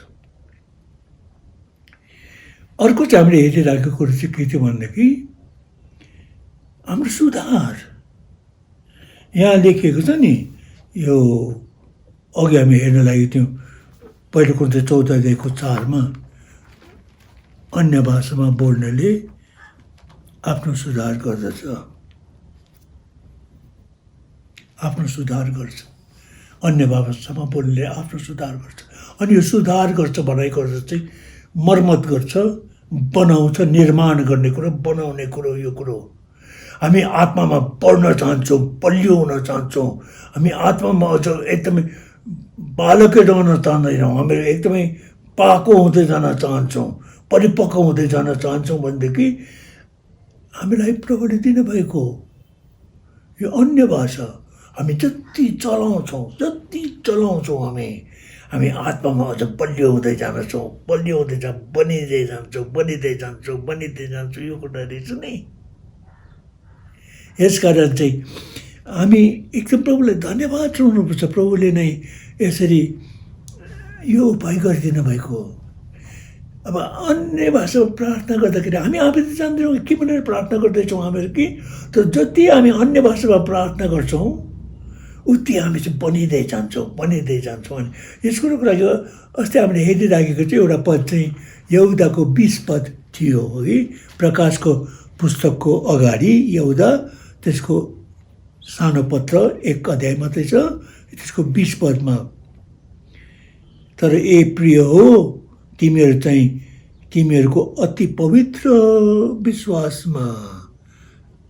अर्को चाहिँ हामीले हेरिरहेको कुरो चाहिँ के थियो भनेदेखि हाम्रो सुधार यहाँ लेखिएको छ नि। यो अघि हामी हेर्न लागेको थियौँ पहिलो कुरो 14:4 अन्य भाषामा बोल्नेले आफ्नो सुधार गर्दछ, आफ्नो सुधार गर्छ। अन्य भाषामा बोल्नेले आफ्नो सुधार गर्छ। अनि यो सुधार गर्छ भनाइको अर्थ चाहिँ मर्मत गर्छ, बनाउँछ, निर्माण गर्ने कुरो, बनाउने कुरो। यो कुरो हामी आत्मामा बढ्न चाहन्छौँ, बलियो हुन चाहन्छौँ। हामी आत्मामा अझ एकदमै बालकै रहन चाहँदैनौँ। हामी एकदमै पाको हुँदै जान चाहन्छौँ, परिपक्व हुँदै जान चाहन्छौँ भनेदेखि हामीलाई प्रभुले दिनुभएको यो अन्य भाषा हामी जति चलाउँछौँ हामी आत्मामा अझ बलियो हुँदै जान्छौँ, बनिँदै जान्छौँ। यो कुरा रहेछ नि। यसकारण चाहिँ हामी एकदम प्रभुलाई धन्यवाद चढाउनुपर्छ। प्रभुले नै यसरी यो उपाय गरिदिनु भएको। अब अन्य भाषामा प्रार्थना गर्दाखेरि हामी आफै त जान्दैनौँ के भनेर प्रार्थना गर्दैछौँ हामीहरू कि। तर जति हामी अन्य भाषामा प्रार्थना गर्छौँ उति हामी चाहिँ बनिँदै जान्छौँ। अनि यस कुरोको लागि अस्ति हामीले हेरिराखेको चाहिँ एउटा पद चाहिँ यहुदाको 20 पद थियो हो कि प्रकाशको पुस्तकको अगाडि यहुदा, त्यसको सानो पत्र 1 अध्याय मात्रै छ, त्यसको 20 पदमा तर ए प्रिय हो तिमीहरू चाहिँ तिमीहरूको अति पवित्र विश्वासमा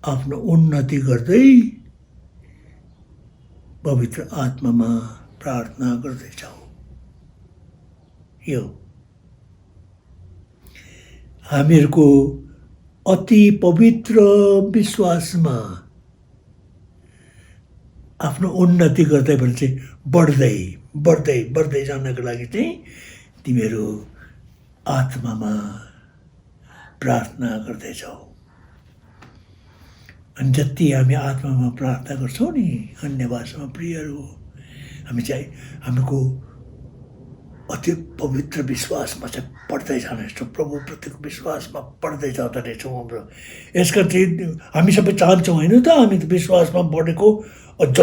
आफ्नो उन्नति गर्दै पवित्र आत्मामा प्रार्थना गर्दैछौ। यो हामीहरूको अति पवित्र विश्वासमा आफ्नो उन्नति गर्दै भने चाहिँ बढ्दै जानको लागि चाहिँ तिमीहरू आत्मामा प्रार्थना गर्दैछौ। अनि जति हामी आत्मामा प्रार्थना गर्छौँ नि अन्य भाषामा प्रियहरू, हामी चाहिँ हाम्रो अति पवित्र विश्वासमा चाहिँ बढ्दै जानेछौँ। प्रभुप्रतिको विश्वासमा बढ्दै जाँदो रहेछौँ हाम्रो। यसका चाहिँ हामी सबै चाहन्छौँ होइन त, हामी त विश्वासमा बढेको अझ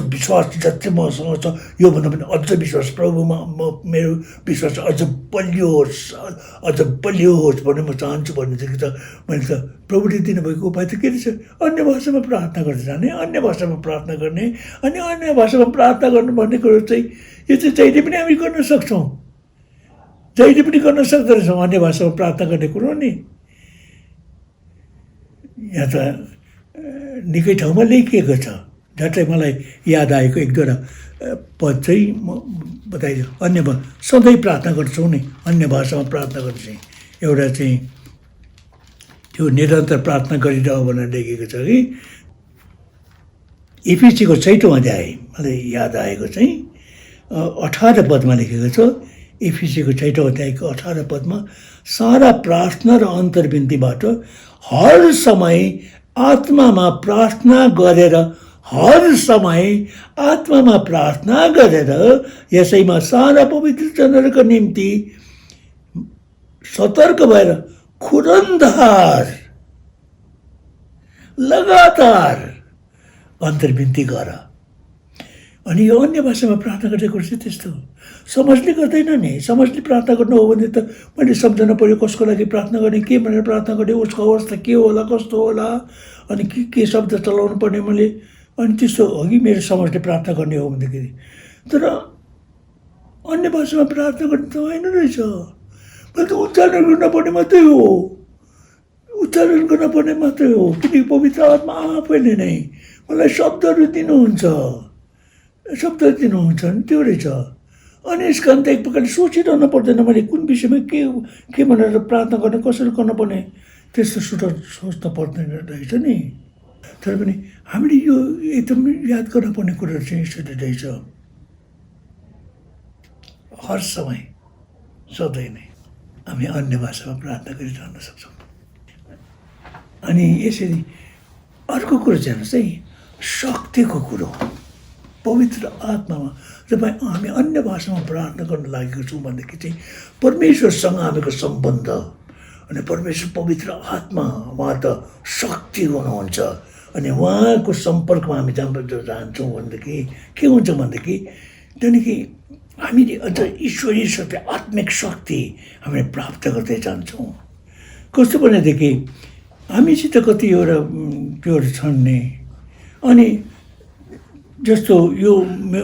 विश्वास जति मसँग छ योभन्दा पनि अझ विश्वास प्रभुमा मेरो विश्वास अझ बलियो होस् भन्ने म चाहन्छु भनेदेखि त मैले त प्रभुले दिनुभएको उपाय त के रहेछ? अन्य भाषामा प्रार्थना गर्दै जाने, अन्य भाषामा प्रार्थना गर्ने। अनि अन्य भाषामा प्रार्थना गर्नु भन्ने कुरो चाहिँ यो चाहिँ जहिले पनि हामी गर्न सक्छौँ, जहिले पनि गर्न सक्दो रहेछौँ अन्य भाषामा प्रार्थना गर्ने कुरो नि। यहाँ त निकै ठाउँमा लेखिएको छ। झट्टै मलाई याद आएको 1-2 पद चाहिँ म बताइदिन्छु। सधैँ प्रार्थना गर्छौँ नि अन्य भाषामा प्रार्थना गर्नु चाहिँ एउटा चाहिँ त्यो निरन्तर प्रार्थना गरिरह भनेर लेखेको छ कि एफिसीको 6औं अध्याय मलाई याद आएको चाहिँ 18 पदमा लेखेको छ। एफिसीको 6औं अध्यायको 18 पदमा सारा प्रार्थना र अन्तर्विन्तीबाट हर समय आत्मामा प्रार्थना गरेर यसैमा सारा पवित्र जनहरूको निम्ति सतर्क भएर खुरन्धार लगातार अन्तर्विन्ती गर। अनि यो अन्य भाषामा प्रार्थना गर्ने कुरो चाहिँ त्यस्तो हो। समझले गर्दैन नि। समझले प्रार्थना गर्नु हो भने त मैले सम्झन पऱ्यो कसको लागि प्रार्थना गर्ने, के भनेर प्रार्थना गर्ने, उसको अवस्था के होला, कस्तो होला, अनि के शब्द चलाउनु पर्ने मैले, अनि त्यस्तो हो कि मेरो समझले प्रार्थना गर्ने हो भनेदेखि। तर अन्य भाषामा प्रार्थना गर्ने त होइन रहेछ। मैले त उच्चारण गर्न पर्ने मात्रै हो, उच्चारण गर्न पर्ने मात्रै हो, किनकि पवित्र आत्मा आफैले नै मलाई शब्दहरू दिनुहुन्छ, शब्दहरू दिनुहुन्छ नि, त्यो रहेछ। अनि यस कारण त एक प्रकारले सोचिरहनु पर्दैन मैले कुन विषयमा के भनेर प्रार्थना गर्ने, कसरी गर्नुपर्ने, त्यस्तो सोच्न पर्दैन रहेछ नि। तर पनि हामीले यो एकदम याद गर्नुपर्ने कुरोहरू चाहिँ यसरी रहेछ। हर समय सधैँ नै हामी अन्य भाषामा प्रार्थना गरिरहन सक्छौँ। अनि यसरी अर्को कुरो चाहिँ हेर्नुहोस् है, शक्तिको कुरो पवित्र आत्मामा जब हामी अन्य भाषामा प्रार्थना गर्न लागेको छौँ भनेदेखि चाहिँ परमेश्वरसँग हामीको सम्बन्ध, अनि परमेश्वर पवित्र आत्मा उहाँ त शक्ति हुनुहुन्छ, अनि उहाँको सम्पर्कमा हामी जब जान्छौँ भनेदेखि के हुन्छ भनेदेखि त्यहाँदेखि हामीले अझ ईश्वरीय शक्ति, आत्मिक शक्ति हामीले प्राप्त गर्दै जान्छौँ। कस्तो भनेदेखि हामीसित कतिवटा त्योहरू छन् नि, अनि जस्तो यो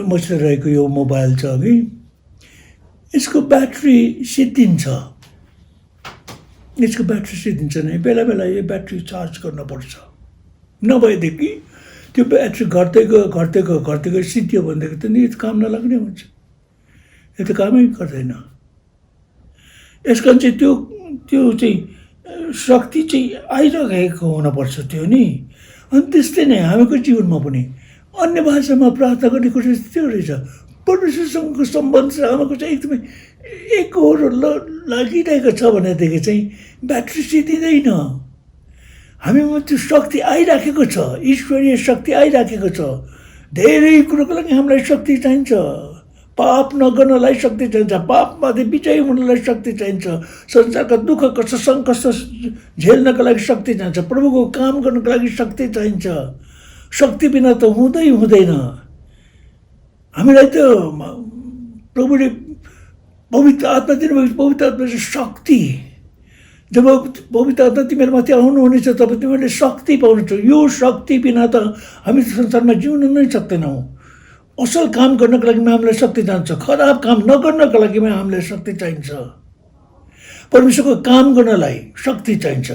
मसित रहेको यो मोबाइल छ कि यसको ब्याट्री सिद्धिन्छ, यसको ब्याट्री सिद्धिन्छ नै, बेला बेला यो ब्याट्री चार्ज गर्नुपर्छ, नभएदेखि त्यो ब्याट्री घट्दै गयो सिद्धियो भनेदेखि त नि यो काम नलाग्ने हुन्छ, यो त कामै गर्दैन। यस कारण चाहिँ त्यो चाहिँ शक्ति चाहिँ आइरहेको हुनुपर्छ त्यो नि। अनि त्यस्तै नै हामीको जीवनमा पनि अन्य भाषामा प्रार्थना गर्ने कुरा त्यो रहेछ। परमेश्वरसँगको सम्बन्ध चाहिँ हामीको चाहिँ एकदमै एकहोरो लागिरहेको छ भनेदेखि चाहिँ ब्याट्री सिद्धिँदैन। हामीमा त्यो शक्ति आइराखेको छ, ईश्वरीय शक्ति आइराखेको छ। धेरै कुरोको लागि हामीलाई शक्ति चाहिन्छ। पाप नगर्नलाई शक्ति चाहिन्छ, पापमाथि विजय हुनलाई शक्ति चाहिन्छ, संसारका दुःख कष्ट सङ्कष्ट झेल्नको लागि शक्ति चाहिन्छ, प्रभुको काम गर्नको लागि शक्ति चाहिन्छ। शक्ति बिना त हुँदै हुँदैन। हामीलाई त प्रभुले पवित्र आत्मा दिनुभएको, पवित्र आत्मा चाहिँ शक्ति। जब पवित्र आत्मा तिमीहरूमाथि आउनुहुनेछ तब तिमीहरूले शक्ति पाउनेछौ। यो शक्ति बिना त हामी संसारमा जिउन नै सक्दैनौँ। असल काम गर्नको लागि हामीलाई शक्ति चाहिन्छ, खराब काम नगर्नको लागि हामीलाई शक्ति चाहिन्छ, परमेश्वरको काम गर्नलाई शक्ति चाहिन्छ,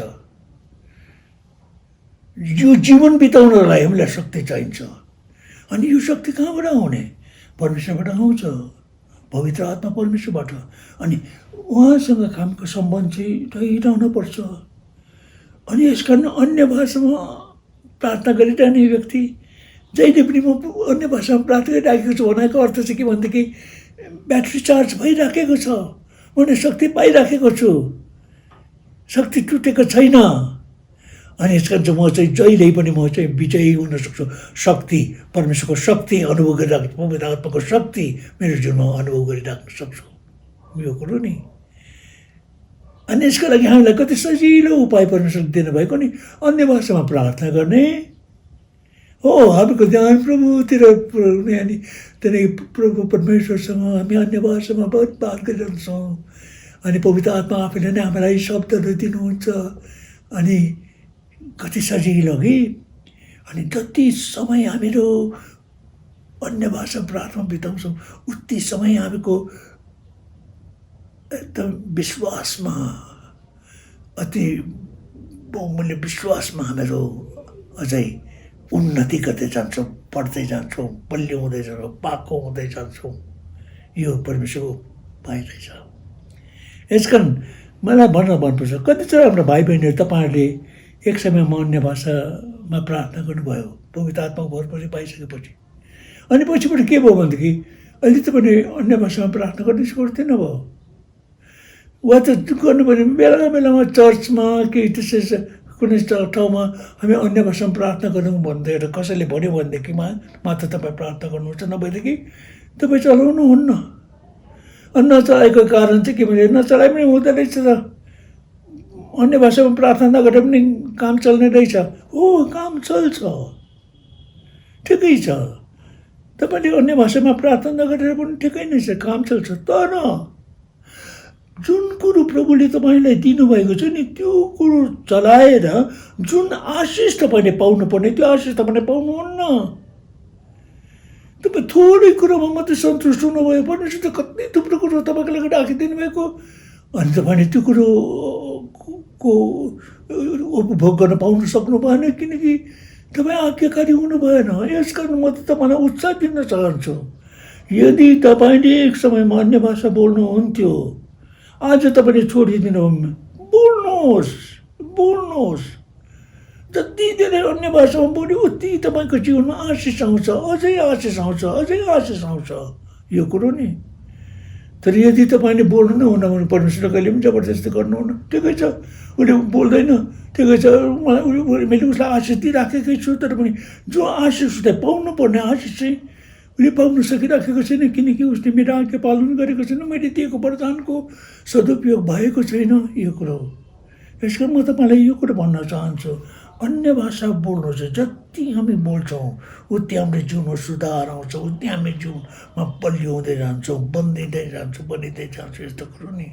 यो जीवन बिताउनलाई हामीलाई शक्ति चाहिन्छ। अनि यो शक्ति कहाँबाट आउने? परमेश्वरबाट आउँछ, पवित्र आत्मा परमेश्वरबाट। अनि उहाँसँग कामको सम्बन्ध चाहिँ रहिरहनुपर्छ। अनि यस कारण अन्य भाषामा प्रार्थना गरिरहने व्यक्ति जहिले पनि म अन्य भाषामा प्रार्थना गरिराखेको छु भनेको अर्थ चाहिँ के भनेदेखि ब्याट्री चार्ज भइराखेको छ, मैले शक्ति पाइराखेको छु, शक्ति टुटेको छैन। अनि यस कारण चाहिँ म चाहिँ जहिले पनि म चाहिँ विजयी हुन सक्छु। शक्ति, परमेश्वरको शक्ति अनुभव गरिराख्नु, पवित्र आत्माको शक्ति मेरो जीवनमा अनुभव गरिराख्न सक्छु, यो कुरो नि। अनि यसको लागि हामीलाई कति सजिलो उपाय परमेश्वरले दिनुभएको नि, अन्य भाषामा प्रार्थना गर्ने हो। हामीको ध्यान प्रभुतिर पुऱ्याउने, अनि त्यहाँदेखि प्रभु परमेश्वरसँग हामी अन्य भाषामा बहुत बात गरिरहन्छौँ। अनि पवित्र आत्मा आफैले नै हामीलाई शब्दहरू दिनुहुन्छ। अनि कति सजिलो कि। अनि जति समय हामीहरू अन्य भाषा प्रार्थना बिताउँछौँ उति समय हामीको एकदम विश्वासमा, अति बहुमूल्य विश्वासमा हामीहरू अझै उन्नति गर्दै जान्छौँ, पढ्दै जान्छौँ, बलियो हुँदै जान्छौँ, पाको हुँदै जान्छौँ। यो परमेश्वरको उपाय रहेछ। यसकारण मलाई भन्न मनपर्छ, कतिजना हाम्रो भाइ बहिनीहरू तपाईँहरूले एक समयमा अन्य भाषामा प्रार्थना गर्नुभयो पवित्र आत्माको भरपछि पाइसकेपछि, अनि पछिबाट के भयो भनेदेखि अहिले तपाईँले अन्य भाषामा प्रार्थना गर्ने छोड्दैन भयो। वा त गर्नु भने बेला बेलामा चर्चमा केही त्यसै कुनै ठाउँमा हामी अन्य भाषामा प्रार्थना गरौँ भन्दै कसैले भन्यो भनेदेखि मात्र तपाईँ प्रार्थना गर्नुहुन्छ, नभएदेखि तपाईँ चलाउनुहुन्न। अनि नचलाएको कारण चाहिँ के भने नचलाइ पनि हुँदो रहेछ त। अन्य भाषामा प्रार्थना नगरे पनि काम चल्ने रहेछ। हो, काम चल्छ, ठिकै छ। तपाईँले अन्य भाषामा प्रार्थना नगरेर पनि ठिकै नै छ, काम चल्छ। तर जुन कुरो प्रभुले तपाईँलाई दिनुभएको छ नि, त्यो कुरो चलाएर जुन आशिष तपाईँले पाउनुपर्ने, त्यो आशिष तपाईँले पाउनुहुन्न। तपाईँ थोरै कुरोमा मात्रै सन्तुष्ट हुनुभयो, परमेश्वर त कति थुप्रो कुरो तपाईँको लागि राखिदिनु भएको, अनि तपाईँले त्यो कुरोको उपभोग गर्न पाउन सक्नु भएन, किनकि तपाईँ आज्ञाकारी हुनु भएन। यस कारण म त तपाईँलाई उत्साह दिन चाहन्छु, यदि तपाईँले एक समयमा अन्य भाषा बोल्नुहुन्थ्यो, आज तपाईँले छोडिदिनु, बोल्नुहोस्। जति धेरै अन्य भाषामा बोल्यो उति तपाईँको जीवनमा आशिष आउँछ, अझै आशिष आउँछ यो कुरो नि। तर यदि तपाईँले बोल्नु नै हुन भने परमेश्वरले कहिले पनि जबरजस्ती गर्नुहुन्न। ठिकै छ, उसले बोल्दैन, ठिकै छ, मैले उसलाई आशिष दिइराखेकै छु, तर पनि जो आशिष उसलाई पाउनुपर्ने आशिष चाहिँ उसले पाउन सकिराखेको छैन, किनकि उसले मेरो आज्ञा पालन गरेको छैन, मैले दिएको वरदानको सदुपयोग भएको छैन। यो कुरो हो। यस कारण म तपाईँलाई यो कुरो भन्न चाहन्छु, अन्य भाषा बोल्नु चाहिँ जति हामी बोल्छौँ उति हाम्रो जीवनमा सुधार आउँछ, उति हामी जीवनमा बलियो हुँदै जान्छौँ, बनिँदै जान्छौँ। यस्तो कुरो नि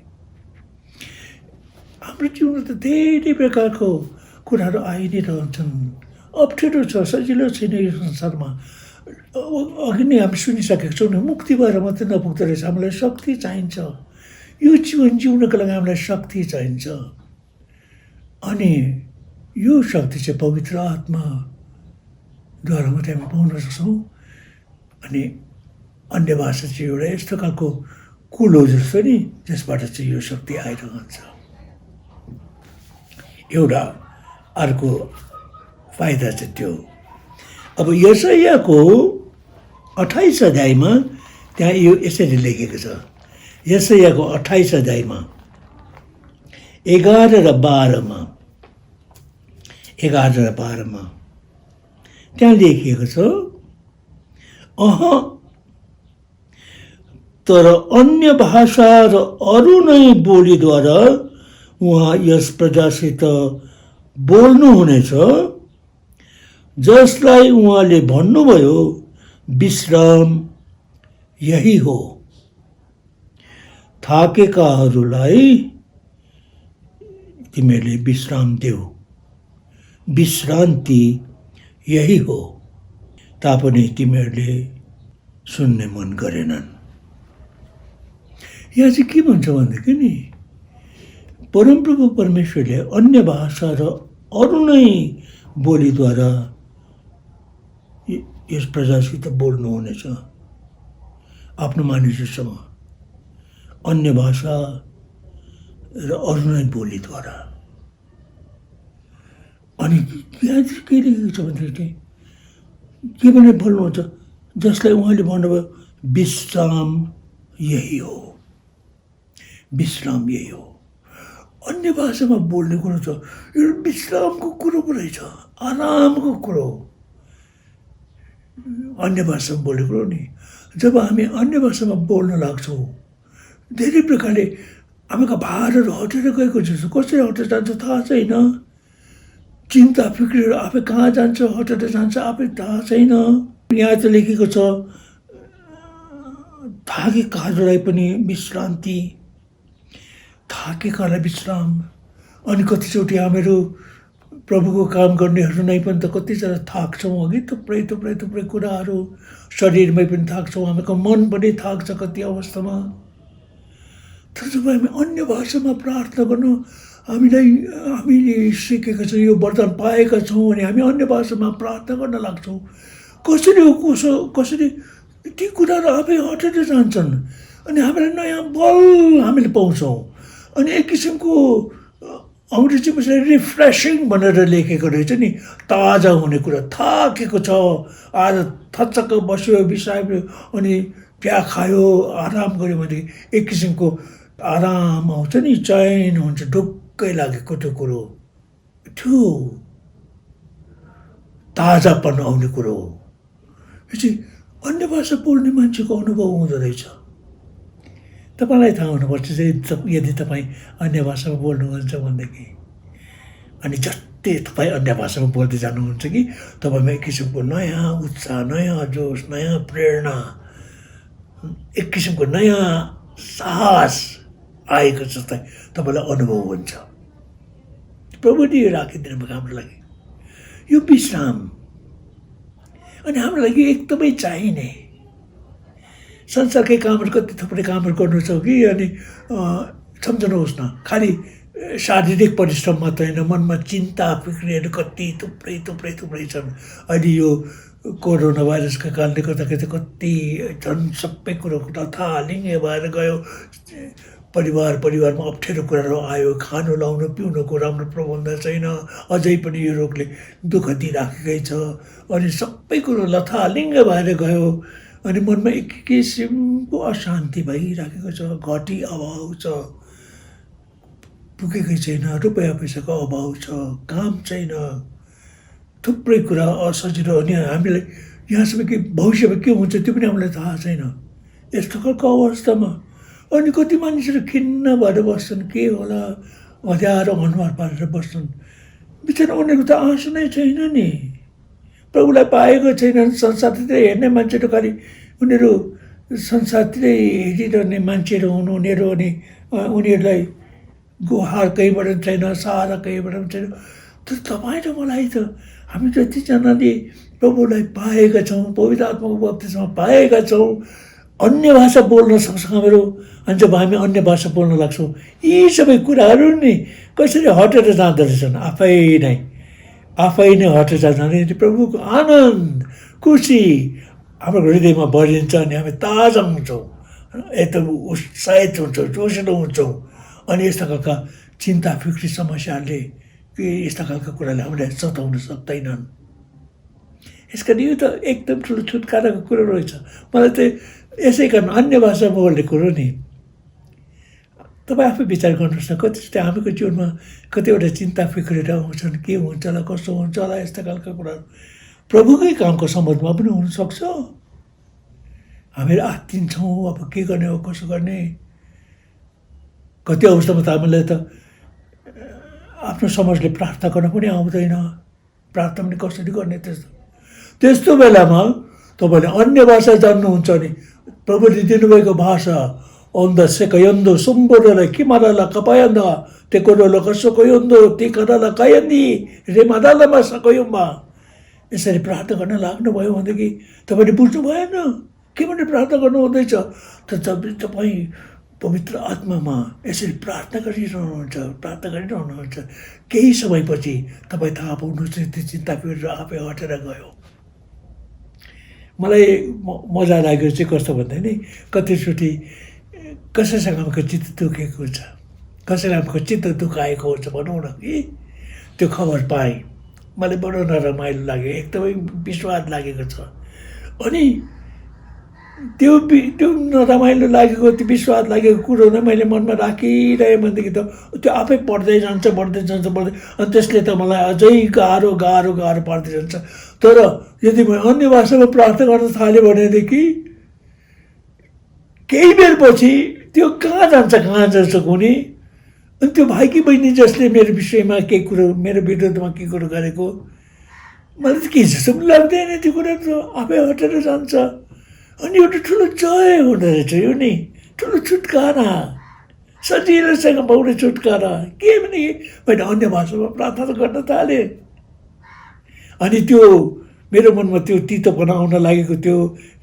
हाम्रो जीवनमा त धेरै प्रकारको कुराहरू आइ नै रहन्छन्। अप्ठ्यारो छ, सजिलो छैन यो संसारमा। अघि नै हामी सुनिसकेको छौँ नि, मुक्ति भएर मात्रै नपुग्दो रहेछ, हामीलाई शक्ति चाहिन्छ। यो जीवन जिउनको लागि हामीलाई शक्ति चाहिन्छ, अनि यो शक्ति चाहिँ पवित्र आत्माद्वारा मात्रै हामी पाउन सक्छौँ। अनि अन्य भाषा चाहिँ एउटा यस्तो खालको कुलो जस्तो नि, जसबाट चाहिँ यो शक्ति आइरहन्छ। एउटा अर्को फाइदा चाहिँ त्यो। अब यशायाको 28 अध्यायमा त्यहाँ यो यसरी लेखेको छ। यशायाको 28 अध्यायमा 11 र 12मा त्यहाँ लेखिएको छ, तर अन्य भाषा र अरू नै बोलीद्वारा उहाँ यस प्रजासित बोल्नुहुनेछ, जसलाई उहाँले भन्नुभयो विश्राम यही हो, थाकेकाहरूलाई तिमीहरूले विश्राम देऊ, विश्रान्ति यही हो, तापनि तिमीहरूले सुन्ने मन गरेनन्। यहाँ चाहिँ के भन्छ भनेदेखि नि, परमप्रभु परमेश्वरले अन्य भाषा र अरू नै बोलीद्वारा यस प्रजासित बोल्नुहुनेछ, आफ्नो मानिसहरूसँग अन्य भाषा र अरू नै बोलीद्वारा। अनि यहाँ चाहिँ के लेखेको छ भनेदेखि के भनेर बोल्नुहुन्छ, जसलाई उहाँले भन्नुभयो विश्राम यही हो, विश्राम यही हो। अन्य भाषामा बोल्ने कुरो छ, यो विश्रामको कुरो पो रहेछ, आरामको कुरो। अन्य भाषामा बोल्ने कुरो नि, जब हामी अन्य भाषामा बोल्न लाग्छौँ, धेरै प्रकारले हामीका भारहरू हटेर गएको छ। कसरी हटेर जान्छ थाहा छैन। चिन्ता फिक्रीहरू आफै कहाँ जान्छ, हटेर जान्छ, आफै थाहा छैन। यहाँ त लेखेको छ, थाकेकाहरूलाई पनि विश्रान्ति, थाकेकालाई विश्राम। अनि कतिचोटि हामीहरू प्रभुको काम गर्नेहरू नै पनि त कतिजना थाक्छौँ। अघि थुप्रै कुराहरू, शरीरमै पनि थाक्छौँ, हामीको मन पनि थाक्छ कति अवस्थामा। तर जब हामी अन्य भाषामा प्रार्थना गर्नु, हामीले सिकेका छौँ, यो वरदान पाएका छौँ भने हामी अन्य भाषामा प्रार्थना गर्न लाग्छौँ। कसरी ती कुराहरू आफै हटेर जान्छन्, अनि हामीलाई नयाँ बल हामीले पाउँछौँ। अनि एक किसिमको अङ्ग्रेजीमा चाहिँ रिफ्रेसिङ भनेर लेखेको रहेछ नि, ताजा हुने कुरा। थाकेको छ, आज थचक्क बस्यो, बिसायो, अनि चिया खायो, आराम गऱ्यो भनेदेखि एक किसिमको आराम आउँछ नि, चैन हुन्छ, ढुक्कै लागेको त्यो कुरो, त्यो ताजापन आउने कुरो हो। यो चाहिँ अन्य भाषा बोल्ने मान्छेको अनुभव हुँदो रहेछ। तपाईँलाई थाहा हुनुपर्छ चाहिँ, यदि तपाईँ अन्य भाषामा बोल्नुहुन्छ भनेदेखि अनि जस्तै तपाईँ अन्य भाषामा बोल्दै जानुहुन्छ कि तपाईँमा एक किसिमको नयाँ उत्साह, नयाँ जोस, नयाँ प्रेरणा, एक किसिमको नयाँ साहस आएको जस्तै तपाईँलाई अनुभव हुन्छ। प्रभुले यो राखिदिनु भएको हाम्रो लागि यो विश्राम, अनि हाम्रो लागि एकदमै चाहिने। संसारकै कामहरू कति थुप्रै कामहरू गर्नु छ कि, अनि सम्झनुहोस् न, खालि शारीरिक परिश्रम मात्र होइन, मनमा चिन्ता फिक्रीहरू कति थुप्रै थुप्रै थुप्रै छन्। अहिले यो कोरोना भाइरसका कारणले गर्दाखेरि कति झन् सबै कुरो लथालिङ्गे भएर गयो। परिवारमा अप्ठ्यारो कुराहरू आयो, खानु लाउनु पिउनुको राम्रो प्रबन्ध छैन, अझै पनि यो रोगले दुःख दिइराखेकै छ, अनि सबै कुरो लथालिङ्ग भएर गयो। अनि मनमा एक किसिमको अशान्ति भइराखेको छ, घटी अभाव छ, पुगेकै छैन, रुपियाँ पैसाको अभाव छ, काम छैन, थुप्रै कुरा असजिलो। अनि हामीलाई यहाँसम्म कि भविष्यमा के हुन्छ त्यो पनि हामीलाई थाहा छैन। यस्तो खालको अवस्थामा अनि कति मानिसहरू खिन्न भएर बस्छन्, के होला अँध्यारो अनुहार पारेर बस्छन्। बिचरा उनीहरूको त आँसु नै छैन नि, प्रभुलाई पाएको छैनन्। संसारतिर हेर्ने मान्छेहरू खालि उनीहरू संसारतिरै हेरिरहने मान्छेहरू हुनु उनीहरू, अनि उनीहरूलाई गुहार कहीँबाट पनि छैन, सहारा कहीँबाट पनि छैन। तर तपाईँ र मलाई त, हामी जतिजनाले प्रभुलाई पाएका छौँ, पवित्र आत्माको बप्तिस्मा पाएका छौँ, अन्य भाषा बोल्न सक्छ हामीहरू, अनि जब हामी अन्य भाषा बोल्न लाग्छौँ, यी सबै कुराहरू नि कसरी हटेर जाँदो रहेछन्, आफै नै हटेर जाँदैन। प्रभुको आनन्द खुसी हाम्रो हृदयमा भरिन्छ, अनि हामी ताजा हुन्छौँ, एकदम उत्साहित हुन्छौँ, जोसिलो हुन्छौँ। अनि यस्ता खालका चिन्ता फिक्री समस्याहरूले कि यस्ता खालका कुराले हामीलाई सताउन सक्दैनन्। यस कारण यो त एकदम ठुलो छुटकाराको कुरो रहेछ। मलाई त यसै कारण अन्य भाषा बोल्ने कुरो नि, तपाईँ आफै विचार गर्नुहोस् न, कतिचोटि हामीको जीवनमा कतिवटा चिन्ता फिक्रीहरू आउँछन्, के हुन्छ होला, कसो हुन्छ होला, यस्ता खालका कुराहरू प्रभुकै कामको सम्बन्धमा पनि हुनसक्छ। हामीहरू आत्तिन्छौँ, अब के गर्ने हो, कसो गर्ने। कति अवस्थामा त हामीलाई त आफ्नो समाजले प्रार्थना गर्न पनि आउँदैन, प्रार्थना पनि कसरी गर्ने। त्यस्तो बेलामा तपाईँले अन्य भाषा जान्नुहुन्छ भने प्रभुले दिनुभएको भाषा ओन्द सेकयोन्दो सुम्बोरला किमारला कपायन्दा तेकोरोला कसोकयोन्दो तिकरला कयन्दी रेमादालामा सकयोमा, यसरी प्रार्थना गर्न लाग्नुभयो भनेदेखि तपाईँले बुझ्नु भएन के भनेर प्रार्थना गर्नु हुँदैछ। तर जब तपाईँ पवित्र आत्मामा यसरी प्रार्थना गरिरहनुहुन्छ, केही समयपछि तपाईँ थाहा पाउनुहुन्छ त्यो चिन्ता फिरेर आफै हटेर गयो। मलाई मजा लाग्यो चाहिँ कस्तो भन्दा नि, कतिचोटि कसैसँग हाम्रो चित्त दुखेको छ, कसैलाई हाम्रो चित्त दुखाएको हुन्छ भनौँ न कि, त्यो खबर पाएँ, मलाई बडो नरमाइलो लाग्यो, एकदमै विश्वास लागेको छ। अनि त्यो नरमाइलो लागेको, त्यो विश्वास लागेको कुरो नै मैले मनमा राखिरहेँ भनेदेखि त त्यो आफै बढ्दै जान्छ, अनि त्यसले त मलाई अझै गाह्रो पार्दै जान्छ। तर यदि म अन्य भाषामा प्रार्थना गर्न थालेँ भनेदेखि केही बेरपछि त्यो कहाँ जान्छ कुनी, अनि त्यो भाइ कि बहिनी जसले मेरो विषयमा केही कुरो, मेरो विरुद्धमा के कुरो गरेको, मलाई त के जस्तो पनि लाग्दैन, त्यो कुरा त आफै हटेर जान्छ। अनि एउटा ठुलो जय हुँदो रहेछ यो नि, ठुलो छुटकारा, सजिलोसँग पाउने छुटकारा। के भने मैले अन्य भाषामा प्रार्थना गर्न थालेँ, अनि त्यो मेरो मनमा त्यो तितोपना आउन लागेको थियो,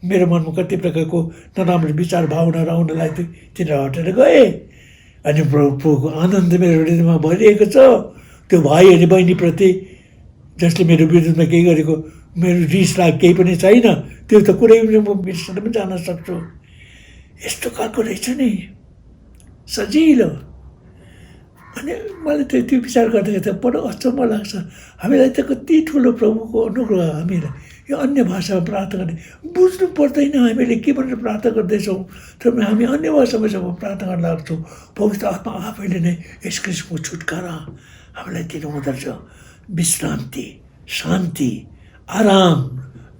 मेरो मनमा कति प्रकारको नराम्रो विचार भावनाहरू आउन लागेको थियो, तिनीहरू हटेर गए। अनि प्रभुको आनन्द मेरो हृदयमा भइरहेको छ। त्यो भाइ अनि बहिनीप्रति जसले मेरो विरुद्धमा केही गरेको, मेरो रिस लाग केही पनि छैन, त्यो त कुरै पनि म बिर्सेर पनि जान सक्छु। यस्तो खालको रहेछ नि, सजिलो। अनि मलाई त त्यो विचार गर्दाखेरि त बडो अचम्म लाग्छ। हामीलाई त कति ठुलो प्रभुको अनुग्रह, हामीलाई यो अन्य भाषामा प्रार्थना गर्ने बुझ्नु पर्दैन हामीले के भनेर प्रार्थना गर्दैछौँ। तर हामी अन्य भाषामा जब प्रार्थना गर्न लाग्छौँ, पवित्र आत्मा आफैले नै यस किसिमको छुटकारा हामीलाई दिनुहुँदो रहेछ। विश्रान्ति, शान्ति, आराम,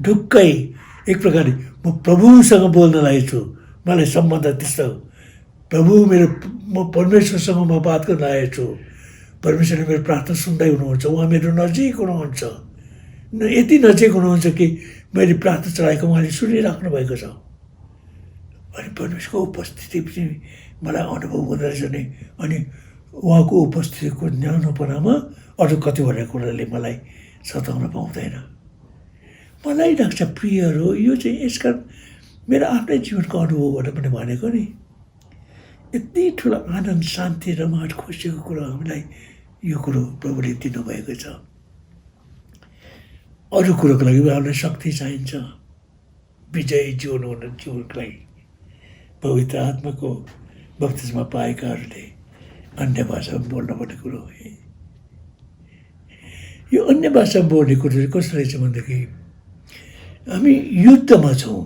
ढुक्कै, एक प्रकारले म प्रभुसँग बोल्न लागेको छु। मलाई सम्बन्ध त्यस्तो, प्रभु मेरो, म परमेश्वरसँग म बात गर्न लागेको छु। परमेश्वरले मेरो प्रार्थना सुन्दै हुनुहुन्छ, उहाँ मेरो नजिक हुनुहुन्छ, यति नजिक हुनुहुन्छ कि मैले प्रार्थना चढाएको उहाँले सुनिराख्नु भएको छ। अनि परमेश्वरको उपस्थिति पनि मलाई अनुभव हुँदो रहेछ नि। अनि उहाँको उपस्थितिको न्यानोपनामा अरू कतिवटा कुराले मलाई सताउन पाउँदैन। मलाई लाग्छ प्रियहरू, यो चाहिँ यसकारण मेरो आफ्नै जीवनको अनुभवबाट पनि भनेको नि, यति ठुलो आनन्द, शान्ति, रमाट, खुसीको कुरो हामीलाई यो कुरो प्रभुले दिनुभएको छ। अरू कुरोको लागि हामीलाई शक्ति चाहिन्छ। विजयी जीवन हुन जीवनको लागि पवित्र आत्माको बप्तिस्मा पाएकाहरूले अन्य भाषामा बोल्नुपर्ने कुरो हो। यो अन्य भाषा बोल्ने कुरो चाहिँ कस्तो रहेछ भनेदेखि, हामी युद्धमा छौँ।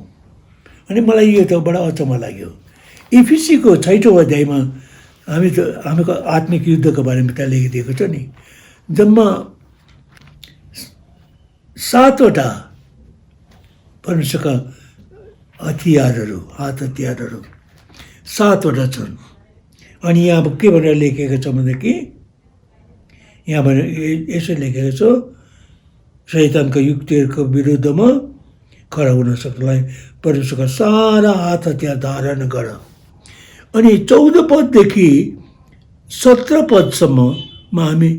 अनि मलाई यो त बडा अचम्म लाग्यो। इफिसीको 6औं अध्यायमा हामीको आत्मिक युद्धको बारेमा त्यहाँ लेखिदिएको छ नि। जम्मा 7वटा परमेश्वरका हतियारहरू, हात हतियारहरू 7वटा छन्। अनि यहाँ अब के भनेर लेखेको छ भनेदेखि, यहाँ भनेर यसो लेखेको छ, शैतानका युक्तिहरूको विरुद्धमा खडा हुन सक्नलाई परमेश्वरका सारा हात हतियार धारण गर। अनि 14 पददेखि 17 पदसम्ममा हामी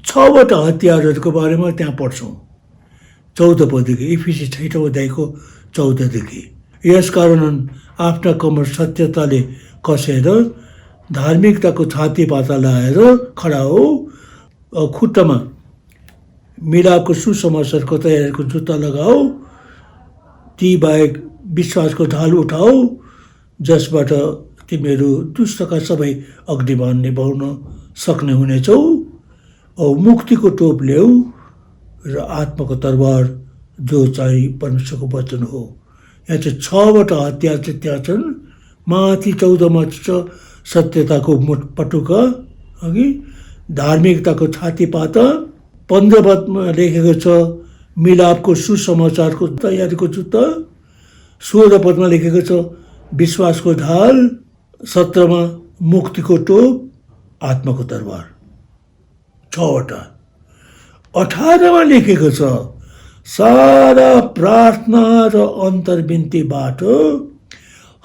6वटा हतियारहरूको बारेमा त्यहाँ पढ्छौँ। 14 पददेखि, इफिसी 6औं अध्यायको 14देखि। यसकारण आफ्ना कमर सत्यताले कसेर धार्मिकताको छाती पाता लगाएर खडा हो। खुट्टामा मिलापको सुसमाचारको तयारीको जुत्ता लगाऊ। ती बाहेक विश्वासको ढाल उठाऊ, जसबाट तिमीहरू दुष्टका सबै अग्निबाण निभाउन सक्ने हुनेछौ। औ मुक्तिको टोप ल्याऊ र आत्माको तरबार, जो चाहिँ परमेश्वरको वचन हो। यहाँ चाहिँ 6वटा हतियार चाहिँ त्यहाँ छन्। माथि 14मा छ सत्यताको पटुका, अघि धार्मिकताको छातीपाता। 15 पदमा लेखेको छ मिलापको सुसमाचारको तयारीको जुत्ता। 16 पदमा लेखेको छ विश्वासको ढाल। 17मा मुक्तिको टोप, आत्माको तरबार। 6वटा। 18मा लेखेको छ सारा प्रार्थना र अन्तर्विन्तीबाट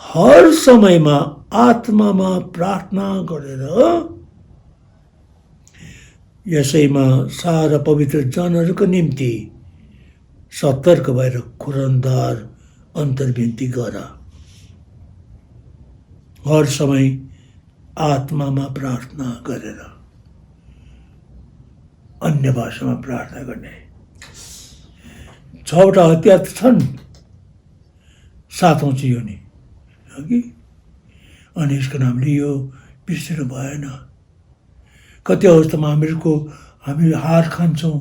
हर समयमा आत्मामा प्रार्थना गरेर यसैमा सारा पवित्र जनहरूको निम्ति सतर्क भएर खुरन्दार अन्तर्विन्ती गर। हर समय आत्मामा प्रार्थना गरेर, अन्य भाषामा प्रार्थना गर्ने। 6वटा हतियार त छन्, 7औं चाहिँ यो नि, अघि। अनि यसको नामले यो बिर्सिनु भएन। कति अवस्थामा हामी हार खान्छौँ,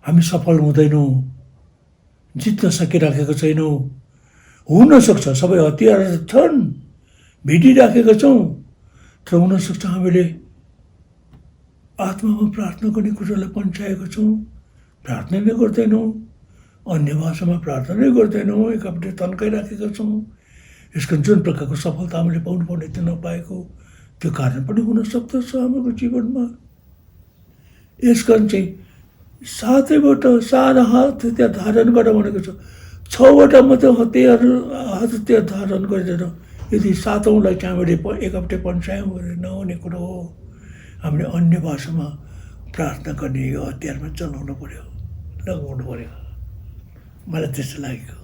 हामी सफल हुँदैनौँ, जित्न सकिराखेको छैनौँ। हुनसक्छ सबै हतियार छन्, भिडिराखेका छौँ, तर हुनसक्छ हामीले आत्मामा प्रार्थना गर्ने कुरालाई पन्छाएको छौँ, प्रार्थना नै गर्दैनौँ, अन्य भाषामा प्रार्थना नै गर्दैनौँ, एकापट्टि तन्काइराखेका छौँ। यसको जुन प्रकारको सफलता हामीले पाउनुपर्ने त्यो नपाएको, त्यो कारण पनि हुनसक्दछ हाम्रो जीवनमा। यसकारण चाहिँ 7वटा सारा हात हतियार धारण गर भनेको छ। 6वटा मात्रै हात हतियार धारण गरेर यदि 7औंलाई चाहिँ हामीले एकापट्टि पन्छायौँ भने नहुने कुरो हो। हामीले अन्य भाषामा प्रार्थना गर्ने यो हतियारमा चलाउनु पर्यो, लगाउनु पर्यो। मलाई त्यस्तो लागेको।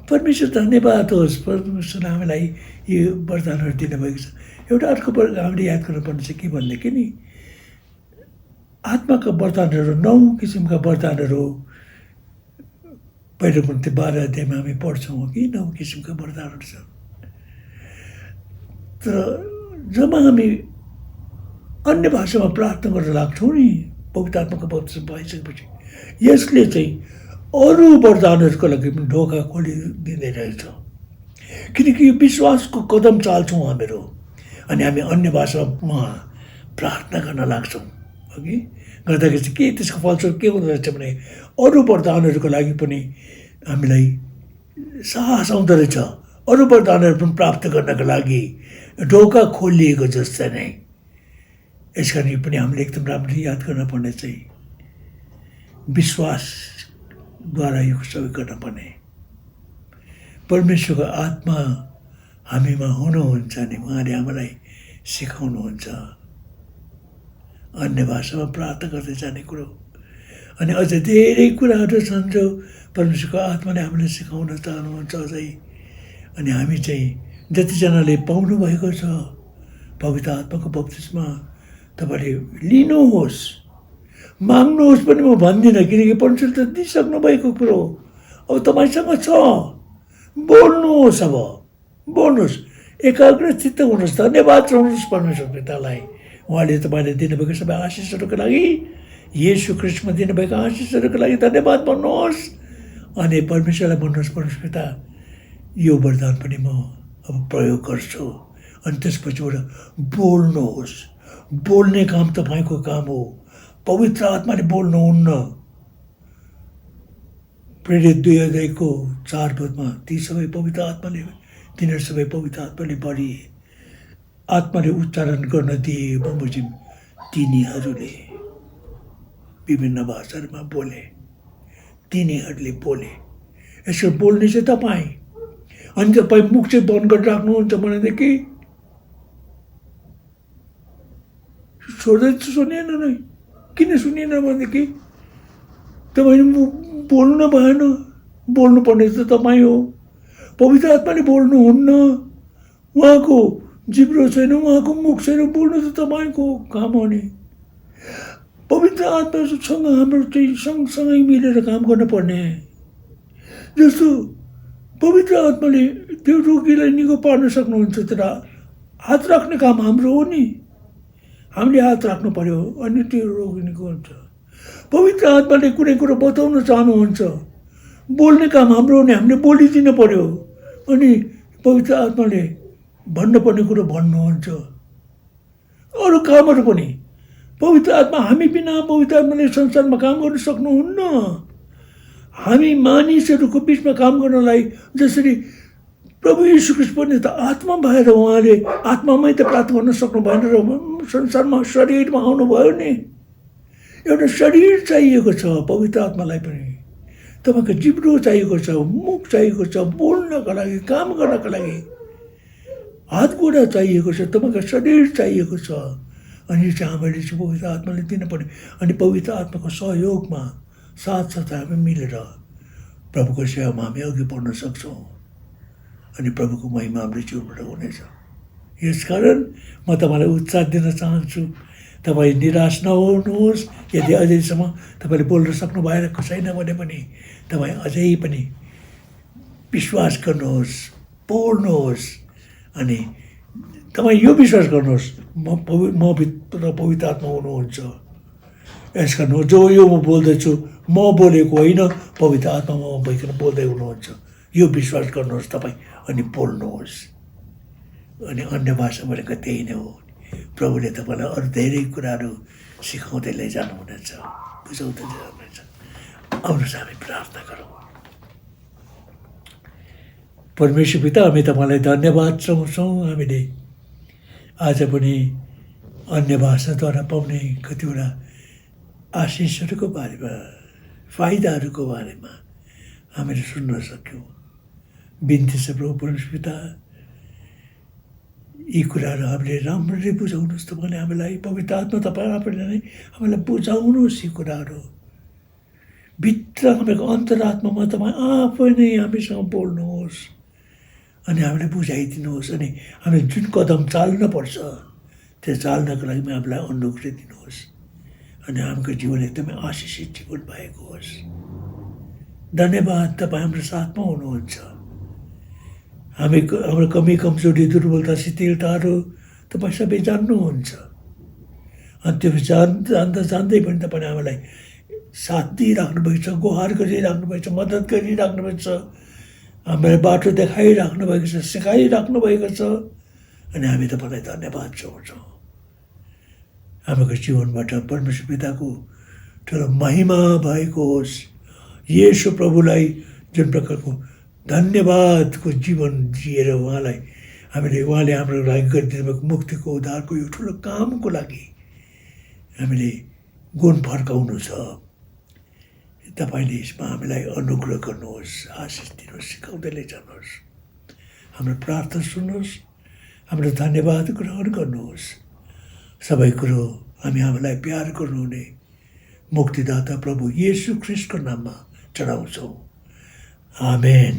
परमेश्वर धन्यवाद होस्, परमेश्वरले हामीलाई यो वरदानहरू दिनुभएको छ। एउटा अर्को हामीले याद गर्नुपर्ने चाहिँ के भनेदेखि नि, आत्माका वरदानहरू 9 किसिमका वरदानहरू पहिलो कुरान्ती 12 अध्यायमा हामी पढ्छौँ कि 9 किसिमका वरदानहरू छन्। तर जब हामी अन्य भाषामा प्रार्थना गर्न लाग्छौँ नि, पवित्र आत्माको बप्तिस्मा पाइसकेपछि, यसले चाहिँ अरू वरदानहरूको लागि पनि ढोका खोलिदिँदै रहेछ। किनकि यो विश्वासको कदम चाल्छौँ हामीहरू, अनि हामी अन्य भाषामा प्रार्थना गर्न लाग्छौँ। अघि गर्दाखेरि चाहिँ के त्यसको फलस्वरूप के हुँदो रहेछ भने, अरू वरदानहरूको लागि पनि हामीलाई साहस आउँदो रहेछ। अरू वरदानहरू पनि प्राप्त गर्नको लागि ढोका खोलिएको जस्तै नै यस कारण यो पनि हामीले एकदम राम्ररी याद गर्न पर्ने चाहिँ विश्वासद्वारा यो सबै गर्न पर्ने। परमेश्वरको आत्मा हामीमा हुनुहुन्छ अनि उहाँले हामीलाई सिकाउनुहुन्छ अन्य भाषामा प्रार्थना गर्दै जाने कुरो। अनि अझ धेरै कुराहरू छन् जो परमेश्वरको आत्माले हामीलाई सिकाउन चाहनुहुन्छ अझै। अनि हामी चाहिँ जतिजनाले पाउनु भएको छ पवित्र आत्माको बप्तिस्मा तपाईँले लिनुहोस्, माग्नुहोस् पनि म भन्दिनँ, किनकि परमेश्वरले त दिइसक्नु भएको कुरो हो। अब तपाईँसँग छ, बोल्नुहोस्, अब बोल्नुहोस्, एकाग्रचित्त हुनुहोस्, धन्यवाद चढाउनुहोस् परमेश्वर पितालाई। उहाँले तपाईँले दिनुभएको सबै आशिषहरूको लागि, येशू ख्रीष्टमा दिनुभएको आशिषहरूको लागि धन्यवाद भन्नुहोस्। अनि परमेश्वरलाई भन्नुहोस्, परमेश्वर पिता यो वरदान पनि म अब प्रयोग गर्छु। अनि त्यसपछिबाट बोल्नुहोस्। बोल्ने काम तपाईँको काम हो, पवित्र आत्माले बोल्नुहुन्न। प्रेरित 2:4 ती सबै पवित्र आत्माले, तिनीहरू सबै पवित्र आत्माले बढी आत्माले उच्चारण गर्न दिए बमोजिम तिनीहरूले विभिन्न भाषाहरूमा बोले, तिनीहरूले बोले। यसो बोल्ने चाहिँ तपाईँ। अनि तपाईँ मुख चाहिँ बन्द गरेर राख्नुहुन्छ भनेदेखि सुनेन नै। किन सुनेन भनेदेखि तपाईँले बोल्नु भएन। बोल्नुपर्ने त तपाईँ हो। पवित्र आत्माले बोल्नुहुन्न, उहाँको जिब्रो छैन, उहाँको मुख छैन, बोल्नु त तपाईँको काम हो नि। पवित्र आत्मासँग हाम्रो चाहिँ सँगसँगै मिलेर काम गर्नुपर्ने। जस्तो पवित्र आत्माले त्यो रोगीलाई निको पार्न सक्नुहुन्छ, तर हात राख्ने काम हाम्रो हो नि। हामीले हात राख्नु पर्यो अनि त्यो रोगी निको हुन्छ। पवित्र आत्माले कुनै कुरो बताउन चाहनुहुन्छ, बोल्ने काम हाम्रो हो नि, हामीले बोलिदिनु पर्यो। अनि पवित्र आत्माले भन्नुपर्ने कुरो भन्नुहुन्छ। अरू कामहरू पनि पवित्र आत्मा, हामी बिना पवित्र आत्माले संसारमा काम गर्न सक्नुहुन्न। हामी मानिसहरूको बिचमा काम गर्नलाई, जसरी प्रभु यीशु ख्रीष्ट पनि त आत्मा भएर उहाँले आत्मामै त प्राप्त गर्न सक्नु भएन र संसारमा शरीरमा आउनुभयो नि। एउटा शरीर चाहिएको छ पवित्र आत्मालाई पनि। तपाईँको जिब्रो चाहिएको छ, मुख चाहिएको छ बोल्नको लागि, काम गर्नको लागि। हात गोडा चाहिएको छ, तपाईँको शरीर चाहिएको छ। अनि यो चाहिँ हामीले चाहिँ पवित्र आत्माले दिनु पर्यो। अनि पवित्र आत्माको सहयोगमा साथसाथै हामी मिलेर प्रभुको सेवामा हामी अघि बढ्न सक्छौँ। अनि प्रभुको महिमा हाम्रो जीवनबाट हुनेछ। यसकारण म तपाईँलाई उत्साह दिन चाहन्छु, तपाईँ निराश नहुनुहोस्। यदि अझैसम्म तपाईँले बोल्न सक्नु भएर छैन भने पनि तपाईँ अझै पनि विश्वास गर्नुहोस्, बोल्नुहोस्। अनि तपाईँ यो विश्वास गर्नुहोस्, म भित्र पवित्र आत्मा हुनुहुन्छ। यस कारण जो यो म बोल्दैछु म बोलेको होइन, पवित्र आत्मामा भइकन बोल्दै हुनुहुन्छ। यो विश्वास गर्नुहोस् तपाईँ अनि बोल्नुहोस्। अनि अन्य भाषा भनेको त्यही नै हो। प्रभुले तपाईँलाई अरू धेरै कुराहरू सिकाउँदै लैजानुहुनेछ, बुझाउँदै जानुहुनेछ। आउनुहोस् हामी प्रार्थना गरौँ। परमेश्वर पिता, हामी तपाईँलाई धन्यवाद चाहन्छौँ। हामीले आज पनि अन्य भाषाद्वारा पाउने कतिवटा आशिषहरूको बारेमा, फाइदाहरूको बारेमा हामीले सुन्न सक्यौँ। बिन्ती छ प्रभु परमेश्वर पिता, यी कुराहरू हामीले राम्ररी बुझाउनुहोस्। तपाईँले हामीलाई पवित्र आत्मा तपाईँ आफैले नै हामीलाई बुझाउनुहोस्। यी कुराहरू भित्र हामीको अन्तरात्मामा तपाईँ आफै नै हामीसँग बोल्नुहोस् अनि हामीले बुझाइदिनुहोस्। अनि हामीले जुन कदम चाल्नुपर्छ त्यो चाल्नको लागि हामीलाई अनुग्रह दिनुहोस्। अनि हाम्रो जीवन एकदमै आशिषित जीवन भएको होस्। धन्यवाद, तपाईँ हाम्रो साथमा हुनुहुन्छ। हाम्रो कमी कमजोरी, दुर्बलता, शिथिलताहरू तपाईँ सबै जान्नुहुन्छ। अनि त्यो जान्दा जान्दै पनि तपाईँले हामीलाई साथ दिइराख्नु भएको छ, गुहार गरिराख्नु भएको छ, मद्दत गरिराख्नु भएको छ, हामीलाई बाटो देखाइराख्नु भएको छ, सिकाइराख्नु भएको छ। अनि हामी तपाईँलाई धन्यवाद चाहन्छौँ। हाम्रो जीवनबाट परमेश्वर पिताको ठुलो महिमा भएको होस्। येशू प्रभुलाई जुन प्रकारको धन्यवादको जीवन जिएर उहाँले हाम्रो लागि गरिदिनु भएको मुक्तिको उद्धारको यो ठुलो कामको लागि हामीले गुण फर्काउनु छ। तपाईँले यसमा हामीलाई अनुग्रह गर्नुहोस्, आशिष दिनुहोस्, सिकाउँदै लैजानुहोस्। हाम्रो प्रार्थना सुन्नुहोस्, हाम्रो धन्यवाद ग्रहण गर्नुहोस्। सबै कुरो हामी हामीलाई प्यार गर्नुहुने मुक्तिदाता प्रभु येशू ख्रिस्टको नाममा चढाउँछौँ। आमेन।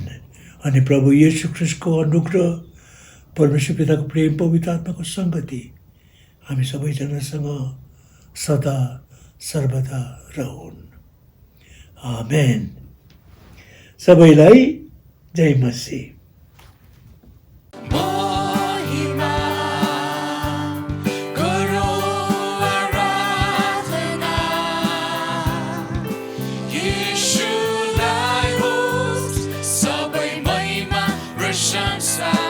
अनि प्रभु येशू ख्रिस्टको अनुग्रह, परमेश्वर पिताको प्रेम, पवित्र आत्माको सङ्गति हामी सबैजनासँग सदा सर्वदा रहून्। आमेन। सबैलाई जय मसीह। महिमा गरौ आराधना, येशूलाई होस् सबै महिमा र संसार।